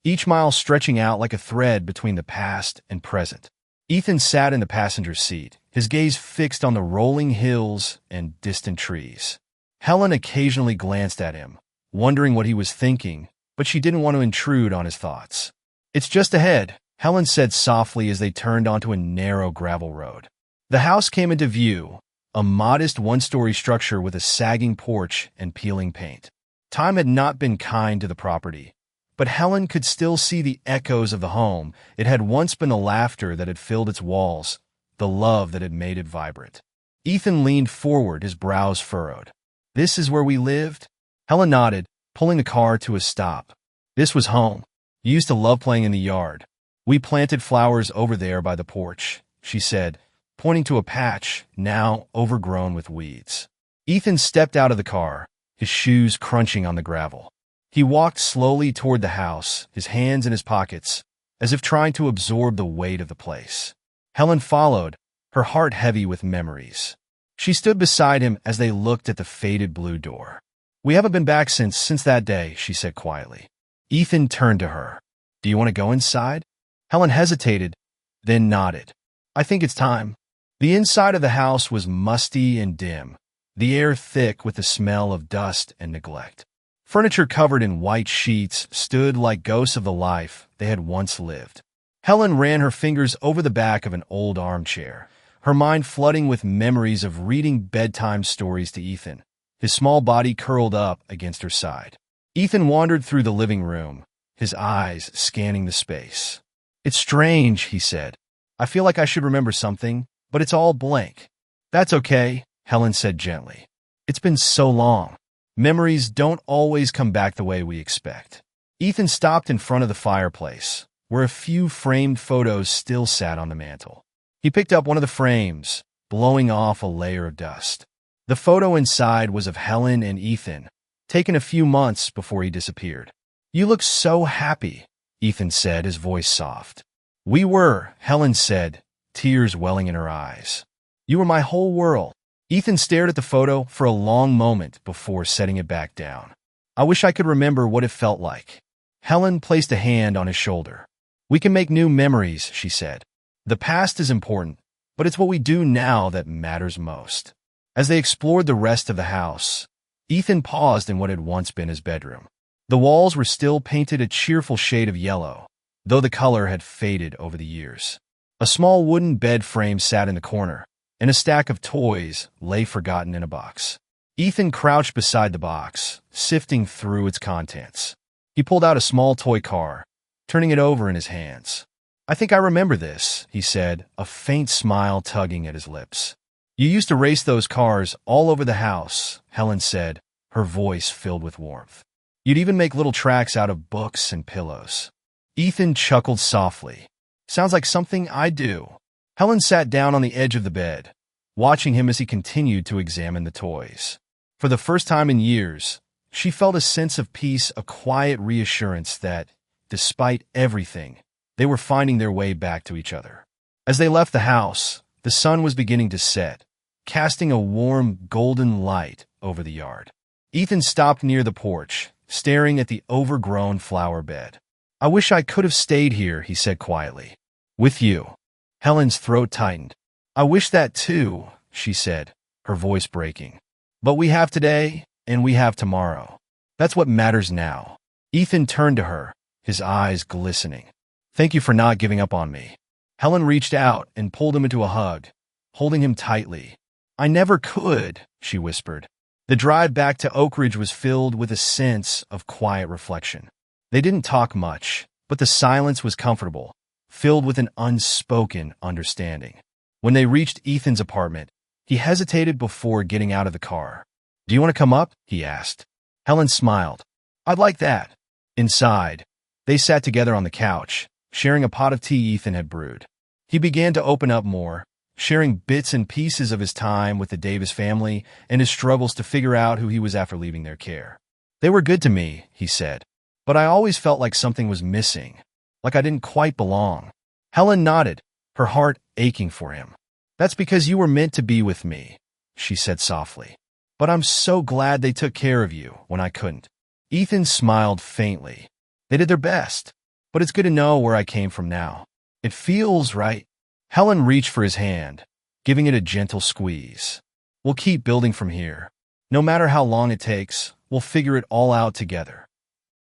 each mile stretching out like a thread between the past and present. Ethan sat in the passenger seat, his gaze fixed on the rolling hills and distant trees. Helen occasionally glanced at him, wondering what he was thinking, but she didn't want to intrude on his thoughts. It's just ahead, Helen said softly as they turned onto a narrow gravel road. The house came into view, a modest one-story structure with a sagging porch and peeling paint. Time had not been kind to the property, but Helen could still see the echoes of the home. It had once been the laughter that had filled its walls, the love that had made it vibrant. Ethan leaned forward, his brows furrowed. This is where we lived? Helen nodded, pulling the car to a stop. This was home. You used to love playing in the yard. We planted flowers over there by the porch, she said, pointing to a patch now overgrown with weeds. Ethan stepped out of the car, his shoes crunching on the gravel. He walked slowly toward the house, his hands in his pockets, as if trying to absorb the weight of the place. Helen followed, her heart heavy with memories. She stood beside him as they looked at the faded blue door. We haven't been back since that day, she said quietly. Ethan turned to her. Do you want to go inside? Helen hesitated, then nodded. I think it's time. The inside of the house was musty and dim, the air thick with the smell of dust and neglect. Furniture covered in white sheets stood like ghosts of the life they had once lived. Helen ran her fingers over the back of an old armchair, her mind flooding with memories of reading bedtime stories to Ethan, his small body curled up against her side. Ethan wandered through the living room, his eyes scanning the space. It's strange, he said. I feel like I should remember something, but it's all blank. That's okay, Helen said gently. It's been so long. Memories don't always come back the way we expect. Ethan stopped in front of the fireplace, where a few framed photos still sat on the mantel. He picked up one of the frames, blowing off a layer of dust. The photo inside was of Helen and Ethan, taken a few months before he disappeared. You look so happy, Ethan said, his voice soft. We were, Helen said, tears welling in her eyes. You were my whole world. Ethan stared at the photo for a long moment before setting it back down. I wish I could remember what it felt like. Helen placed a hand on his shoulder. We can make new memories, she said. The past is important, but it's what we do now that matters most. As they explored the rest of the house, Ethan paused in what had once been his bedroom. The walls were still painted a cheerful shade of yellow, though the color had faded over the years. A small wooden bed frame sat in the corner, and a stack of toys lay forgotten in a box. Ethan crouched beside the box, sifting through its contents. He pulled out a small toy car, turning it over in his hands. "I think I remember this," he said, a faint smile tugging at his lips. "You used to race those cars all over the house," Helen said, her voice filled with warmth. "You'd even make little tracks out of books and pillows." Ethan chuckled softly. "Sounds like something I'd do." Helen sat down on the edge of the bed, watching him as he continued to examine the toys. For the first time in years, she felt a sense of peace, a quiet reassurance that, despite everything, they were finding their way back to each other. As they left the house, the sun was beginning to set, casting a warm, golden light over the yard. Ethan stopped near the porch, staring at the overgrown flower bed. "I wish I could have stayed here," he said quietly. "With you." Helen's throat tightened. "I wish that too," she said, her voice breaking. "But we have today, and we have tomorrow. That's what matters now." Ethan turned to her, his eyes glistening. "Thank you for not giving up on me." Helen reached out and pulled him into a hug, holding him tightly. "I never could," she whispered. The drive back to Oak Ridge was filled with a sense of quiet reflection. They didn't talk much, but the silence was comfortable, filled with an unspoken understanding. When they reached Ethan's apartment, he hesitated before getting out of the car. "Do you want to come up?" he asked. Helen smiled. "I'd like that." Inside, they sat together on the couch, sharing a pot of tea Ethan had brewed. He began to open up more, sharing bits and pieces of his time with the Davis family and his struggles to figure out who he was after leaving their care. "They were good to me," he said, "but I always felt like something was missing, like I didn't quite belong." Helen nodded, her heart aching for him. "That's because you were meant to be with me," she said softly. "But I'm so glad they took care of you when I couldn't." Ethan smiled faintly. "They did their best, but it's good to know where I came from now. It feels right." Helen reached for his hand, giving it a gentle squeeze. "We'll keep building from here. No matter how long it takes, we'll figure it all out together."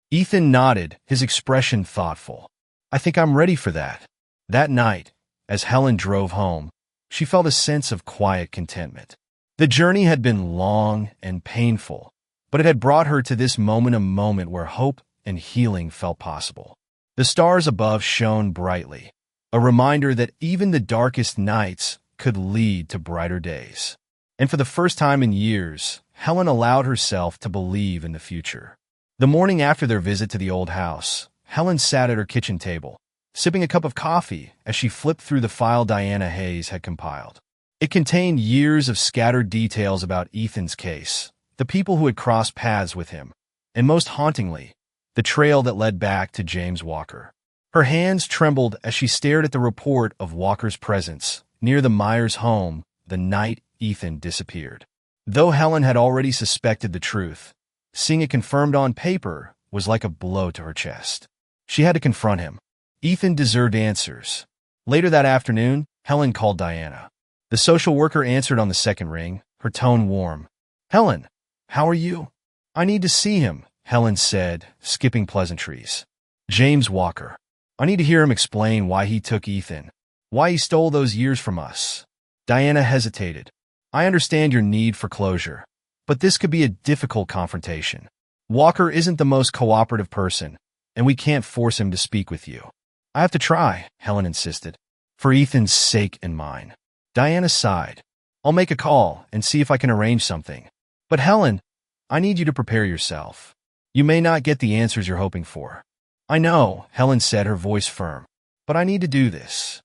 Ethan nodded, his expression thoughtful. "I think I'm ready for that." That night, as Helen drove home, she felt a sense of quiet contentment. The journey had been long and painful, but it had brought her to this moment, a moment where hope and healing felt possible. The stars above shone brightly, a reminder that even the darkest nights could lead to brighter days. And for the first time in years, Helen allowed herself to believe in the future. The morning after their visit to the old house, Helen sat at her kitchen table, sipping a cup of coffee as she flipped through the file Diana Hayes had compiled. It contained years of scattered details about Ethan's case, the people who had crossed paths with him, and most hauntingly, the trail that led back to James Walker. Her hands trembled as she stared at the report of Walker's presence near the Myers home the night Ethan disappeared. Though Helen had already suspected the truth, seeing it confirmed on paper was like a blow to her chest. She had to confront him. Ethan deserved answers. Later that afternoon, Helen called Diana. The social worker answered on the second ring, her tone warm. "Helen, how are you?" "I need to see him," Helen said, skipping pleasantries. "James Walker. I need to hear him explain why he took Ethan, why he stole those years from us." Diana hesitated. "I understand your need for closure, but this could be a difficult confrontation. Walker isn't the most cooperative person, and we can't force him to speak with you." "I have to try," Helen insisted, "for Ethan's sake and mine." Diana sighed. "I'll make a call and see if I can arrange something. But Helen, I need you to prepare yourself. You may not get the answers you're hoping for." "I know," Helen said, her voice firm, "but I need to do this."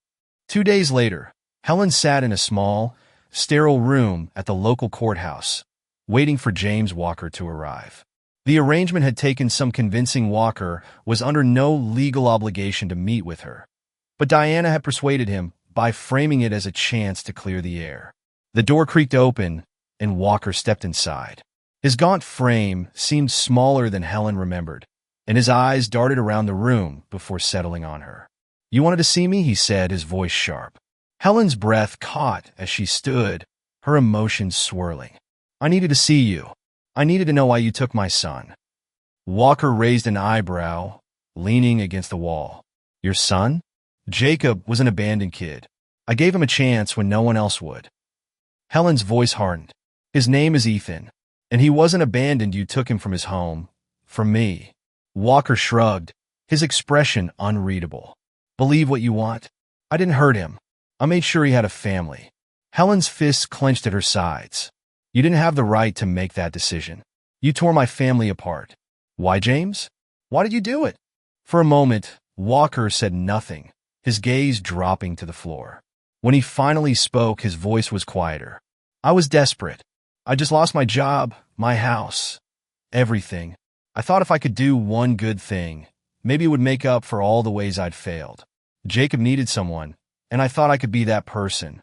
2 days later, Helen sat in a small, sterile room at the local courthouse, waiting for James Walker to arrive. The arrangement had taken some convincing. Walker was under no legal obligation to meet with her, but Diana had persuaded him by framing it as a chance to clear the air. The door creaked open, and Walker stepped inside. His gaunt frame seemed smaller than Helen remembered, and his eyes darted around the room before settling on her. "You wanted to see me?" he said, his voice sharp. Helen's breath caught as she stood, her emotions swirling. "I needed to see you. I needed to know why you took my son." Walker raised an eyebrow, leaning against the wall. Your son? Jacob was an abandoned kid. I gave him a chance when no one else would. Helen's voice hardened. His name is Ethan, and he wasn't abandoned. You took him from his home. From me. Walker shrugged, his expression unreadable. Believe what you want. I didn't hurt him. I made sure he had a family. Helen's fists clenched at her sides. You didn't have the right to make that decision. You tore my family apart. Why, James? Why did you do it? For a moment, Walker said nothing, his gaze dropping to the floor. When he finally spoke, his voice was quieter. I was desperate. I just lost my job, my house, everything. I thought if I could do one good thing, maybe it would make up for all the ways I'd failed. Jacob needed someone, and I thought I could be that person.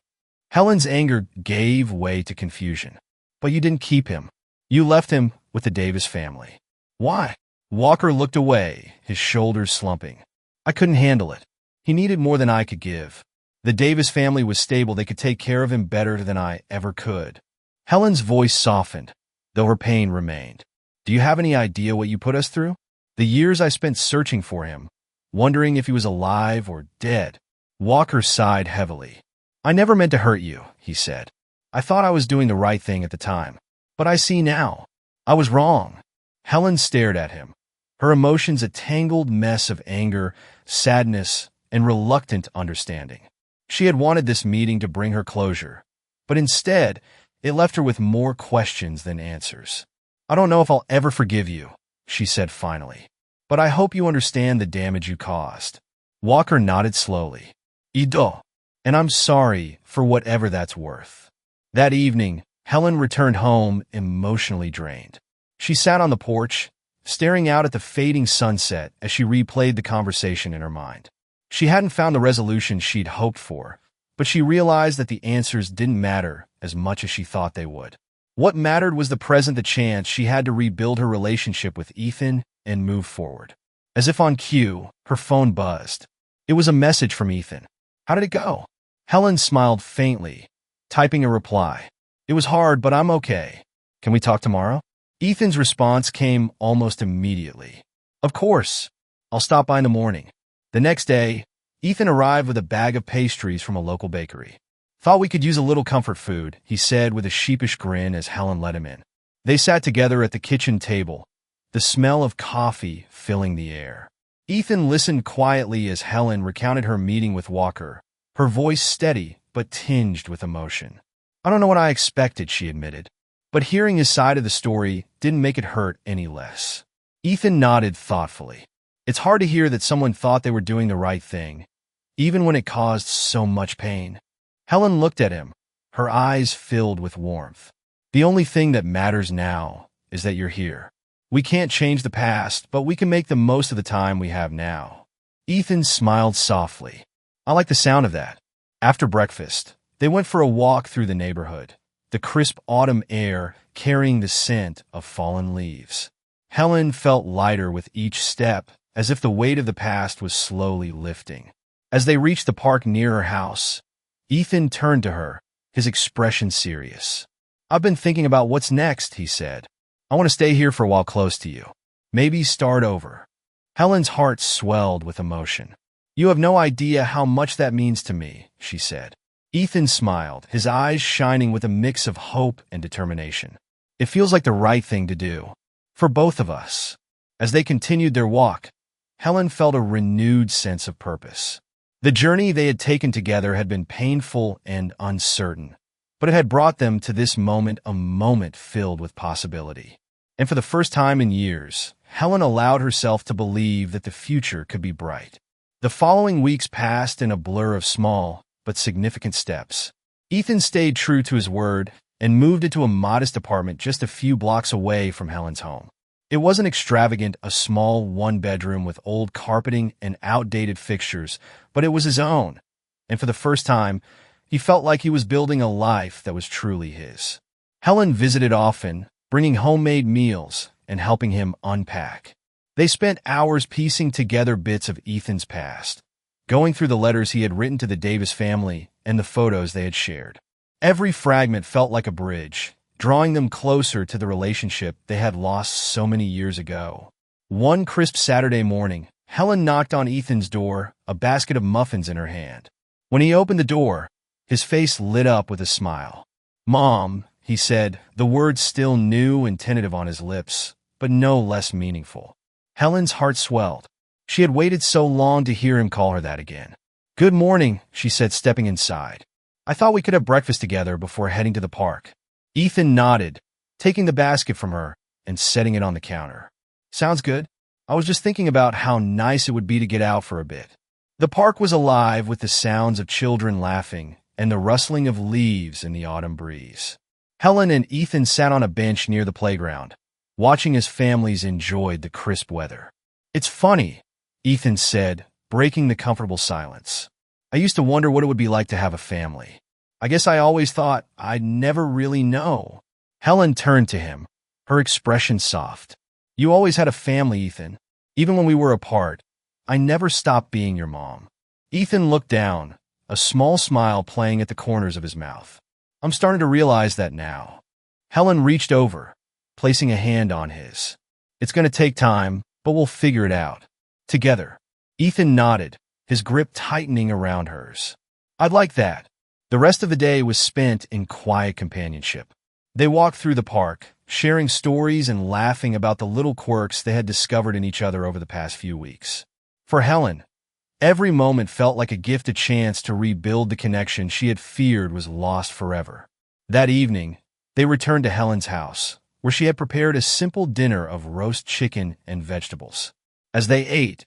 Helen's anger gave way to confusion. But you didn't keep him. You left him with the Davis family. Why? Walker looked away, his shoulders slumping. I couldn't handle it. He needed more than I could give. The Davis family was stable. They could take care of him better than I ever could. Helen's voice softened, though her pain remained. Do you have any idea what you put us through? The years I spent searching for him, wondering if he was alive or dead. Walker sighed heavily. I never meant to hurt you, he said. I thought I was doing the right thing at the time. But I see now. I was wrong. Helen stared at him, her emotions a tangled mess of anger, sadness, and reluctant understanding. She had wanted this meeting to bring her closure, but instead, it left her with more questions than answers. I don't know if I'll ever forgive you, she said finally, but I hope you understand the damage you caused. Walker nodded slowly. Ido, and I'm sorry for whatever that's worth. That evening, Helen returned home emotionally drained. She sat on the porch, staring out at the fading sunset as she replayed the conversation in her mind. She hadn't found the resolution she'd hoped for, but she realized that the answers didn't matter as much as she thought they would. What mattered was the present, the chance she had to rebuild her relationship with Ethan and move forward. As if on cue, her phone buzzed. It was a message from Ethan. How did it go? Helen smiled faintly, typing a reply. It was hard, but I'm okay. Can we talk tomorrow? Ethan's response came almost immediately. Of course. I'll stop by in the morning. The next day, Ethan arrived with a bag of pastries from a local bakery. Thought we could use a little comfort food, he said with a sheepish grin as Helen let him in. They sat together at the kitchen table, the smell of coffee filling the air. Ethan listened quietly as Helen recounted her meeting with Walker, her voice steady but tinged with emotion. I don't know what I expected, she admitted, but hearing his side of the story didn't make it hurt any less. Ethan nodded thoughtfully. It's hard to hear that someone thought they were doing the right thing, even when it caused so much pain. Helen looked at him, her eyes filled with warmth. The only thing that matters now is that you're here. We can't change the past, but we can make the most of the time we have now. Ethan smiled softly. I like the sound of that. After breakfast, they went for a walk through the neighborhood, the crisp autumn air carrying the scent of fallen leaves. Helen felt lighter with each step, as if the weight of the past was slowly lifting. As they reached the park near her house, Ethan turned to her, his expression serious. I've been thinking about what's next, he said. I want to stay here for a while close to you. Maybe start over. Helen's heart swelled with emotion. You have no idea how much that means to me, she said. Ethan smiled, his eyes shining with a mix of hope and determination. It feels like the right thing to do. For both of us. As they continued their walk, Helen felt a renewed sense of purpose. The journey they had taken together had been painful and uncertain, but it had brought them to this moment, a moment filled with possibility. And for the first time in years, Helen allowed herself to believe that the future could be bright. The following weeks passed in a blur of small but significant steps. Ethan stayed true to his word and moved into a modest apartment just a few blocks away from Helen's home. It wasn't extravagant, a small one-bedroom with old carpeting and outdated fixtures, but it was his own. And for the first time, he felt like he was building a life that was truly his. Helen visited often, bringing homemade meals and helping him unpack. They spent hours piecing together bits of Ethan's past, going through the letters he had written to the Davis family and the photos they had shared. Every fragment felt like a bridge, drawing them closer to the relationship they had lost so many years ago. One crisp Saturday morning, Helen knocked on Ethan's door, a basket of muffins in her hand. When he opened the door, his face lit up with a smile. "Mom," he said, the words still new and tentative on his lips, but no less meaningful. Helen's heart swelled. She had waited so long to hear him call her that again. "Good morning," she said, stepping inside. "I thought we could have breakfast together before heading to the park." Ethan nodded, taking the basket from her and setting it on the counter. "Sounds good. I was just thinking about how nice it would be to get out for a bit." The park was alive with the sounds of children laughing and the rustling of leaves in the autumn breeze. Helen and Ethan sat on a bench near the playground, watching as families enjoyed the crisp weather. "It's funny," Ethan said, breaking the comfortable silence. "I used to wonder what it would be like to have a family. I guess I always thought I'd never really know." Helen turned to him, her expression soft. "You always had a family, Ethan. Even when we were apart, I never stopped being your mom." Ethan looked down, a small smile playing at the corners of his mouth. "I'm starting to realize that now." Helen reached over, placing a hand on his. "It's going to take time, but we'll figure it out. Together." Ethan nodded, his grip tightening around hers. "I'd like that." The rest of the day was spent in quiet companionship. They walked through the park, sharing stories and laughing about the little quirks they had discovered in each other over the past few weeks. For Helen, every moment felt like a gift, a chance to rebuild the connection she had feared was lost forever. That evening, they returned to Helen's house, where she had prepared a simple dinner of roast chicken and vegetables. As they ate,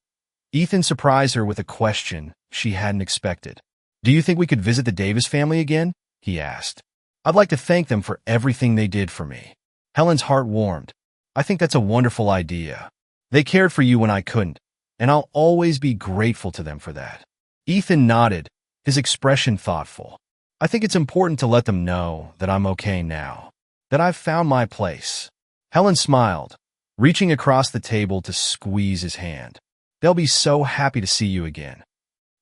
Ethan surprised her with a question she hadn't expected. "Do you think we could visit the Davis family again?" he asked. "I'd like to thank them for everything they did for me." Helen's heart warmed. "I think that's a wonderful idea. They cared for you when I couldn't, and I'll always be grateful to them for that." Ethan nodded, his expression thoughtful. "I think it's important to let them know that I'm okay now, that I've found my place." Helen smiled, reaching across the table to squeeze his hand. "They'll be so happy to see you again."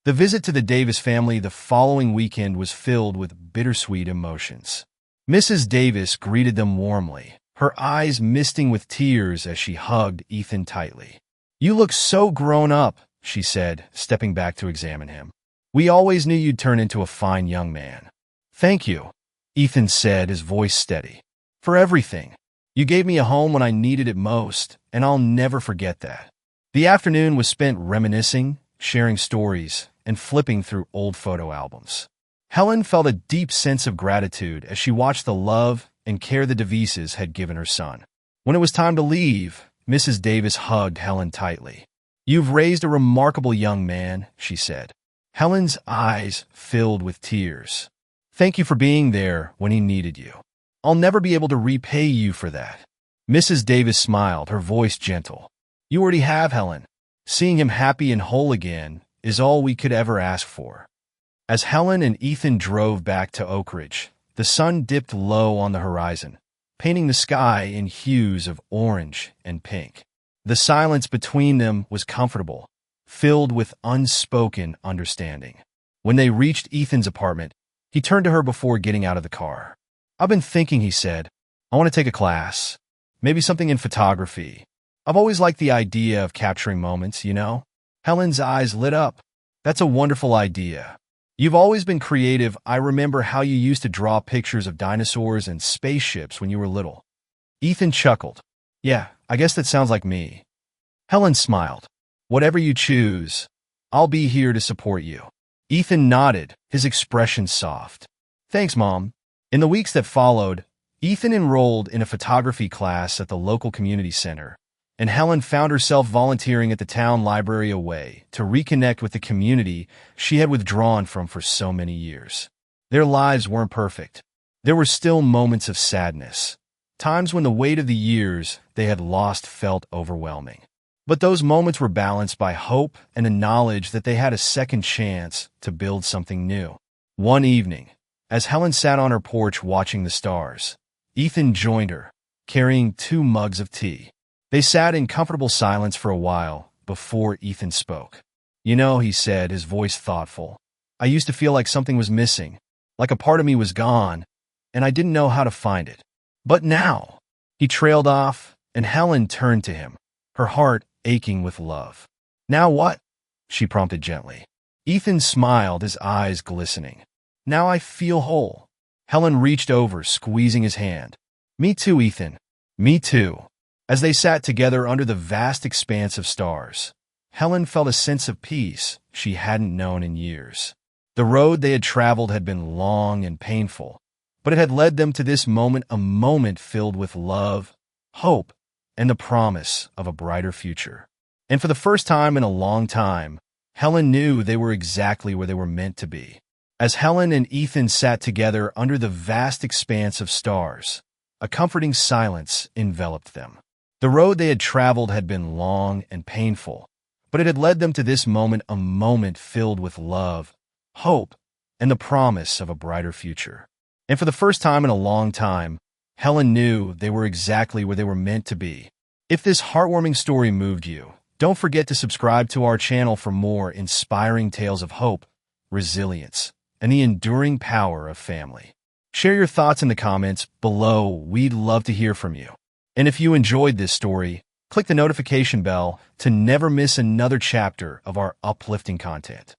The visit to the Davis family the following weekend was filled with bittersweet emotions. Mrs. Davis greeted them warmly, her eyes misting with tears as she hugged Ethan tightly. "You look so grown up," she said, stepping back to examine him. "We always knew you'd turn into a fine young man." "Thank you," Ethan said, his voice steady. "For everything. You gave me a home when I needed it most, and I'll never forget that." The afternoon was spent reminiscing, sharing stories, and flipping through old photo albums. Helen felt a deep sense of gratitude as she watched the love and care the Devises had given her son. When it was time to leave, Mrs. Davis hugged Helen tightly. "You've raised a remarkable young man," she said. Helen's eyes filled with tears. "Thank you for being there when he needed you. I'll never be able to repay you for that." Mrs. Davis smiled, her voice gentle. "You already have, Helen. Seeing him happy and whole again is all we could ever ask for." As Helen and Ethan drove back to Oak Ridge, the sun dipped low on the horizon, painting the sky in hues of orange and pink. The silence between them was comfortable, filled with unspoken understanding. When they reached Ethan's apartment, he turned to her before getting out of the car. "I've been thinking," he said. "I want to take a class. Maybe something in photography. I've always liked the idea of capturing moments, you know?" Helen's eyes lit up. "That's a wonderful idea. You've always been creative. I remember how you used to draw pictures of dinosaurs and spaceships when you were little." Ethan chuckled. "Yeah, I guess that sounds like me." Helen smiled. "Whatever you choose, I'll be here to support you." Ethan nodded, his expression soft. "Thanks, Mom." In the weeks that followed, Ethan enrolled in a photography class at the local community center, and Helen found herself volunteering at the town library, a way to reconnect with the community she had withdrawn from for so many years. Their lives weren't perfect. There were still moments of sadness, times when the weight of the years they had lost felt overwhelming. But those moments were balanced by hope and the knowledge that they had a second chance to build something new. One evening, as Helen sat on her porch watching the stars, Ethan joined her, carrying 2 mugs of tea. They sat in comfortable silence for a while before Ethan spoke. "You know," he said, his voice thoughtful, "I used to feel like something was missing, like a part of me was gone, and I didn't know how to find it. But now," he trailed off, and Helen turned to him, her heart aching with love. "Now what?" she prompted gently. Ethan smiled, his eyes glistening. "Now I feel whole." Helen reached over, squeezing his hand. "Me too, Ethan. Me too." As they sat together under the vast expanse of stars, Helen felt a sense of peace she hadn't known in years. The road they had traveled had been long and painful, but it had led them to this moment, a moment filled with love, hope, and the promise of a brighter future. And for the first time in a long time, Helen knew they were exactly where they were meant to be. As Helen and Ethan sat together under the vast expanse of stars, a comforting silence enveloped them. The road they had traveled had been long and painful, but it had led them to this moment, a moment filled with love, hope, and the promise of a brighter future. And for the first time in a long time, Helen knew they were exactly where they were meant to be. If this heartwarming story moved you, don't forget to subscribe to our channel for more inspiring tales of hope, resilience, and the enduring power of family. Share your thoughts in the comments below. We'd love to hear from you. And if you enjoyed this story, click the notification bell to never miss another chapter of our uplifting content.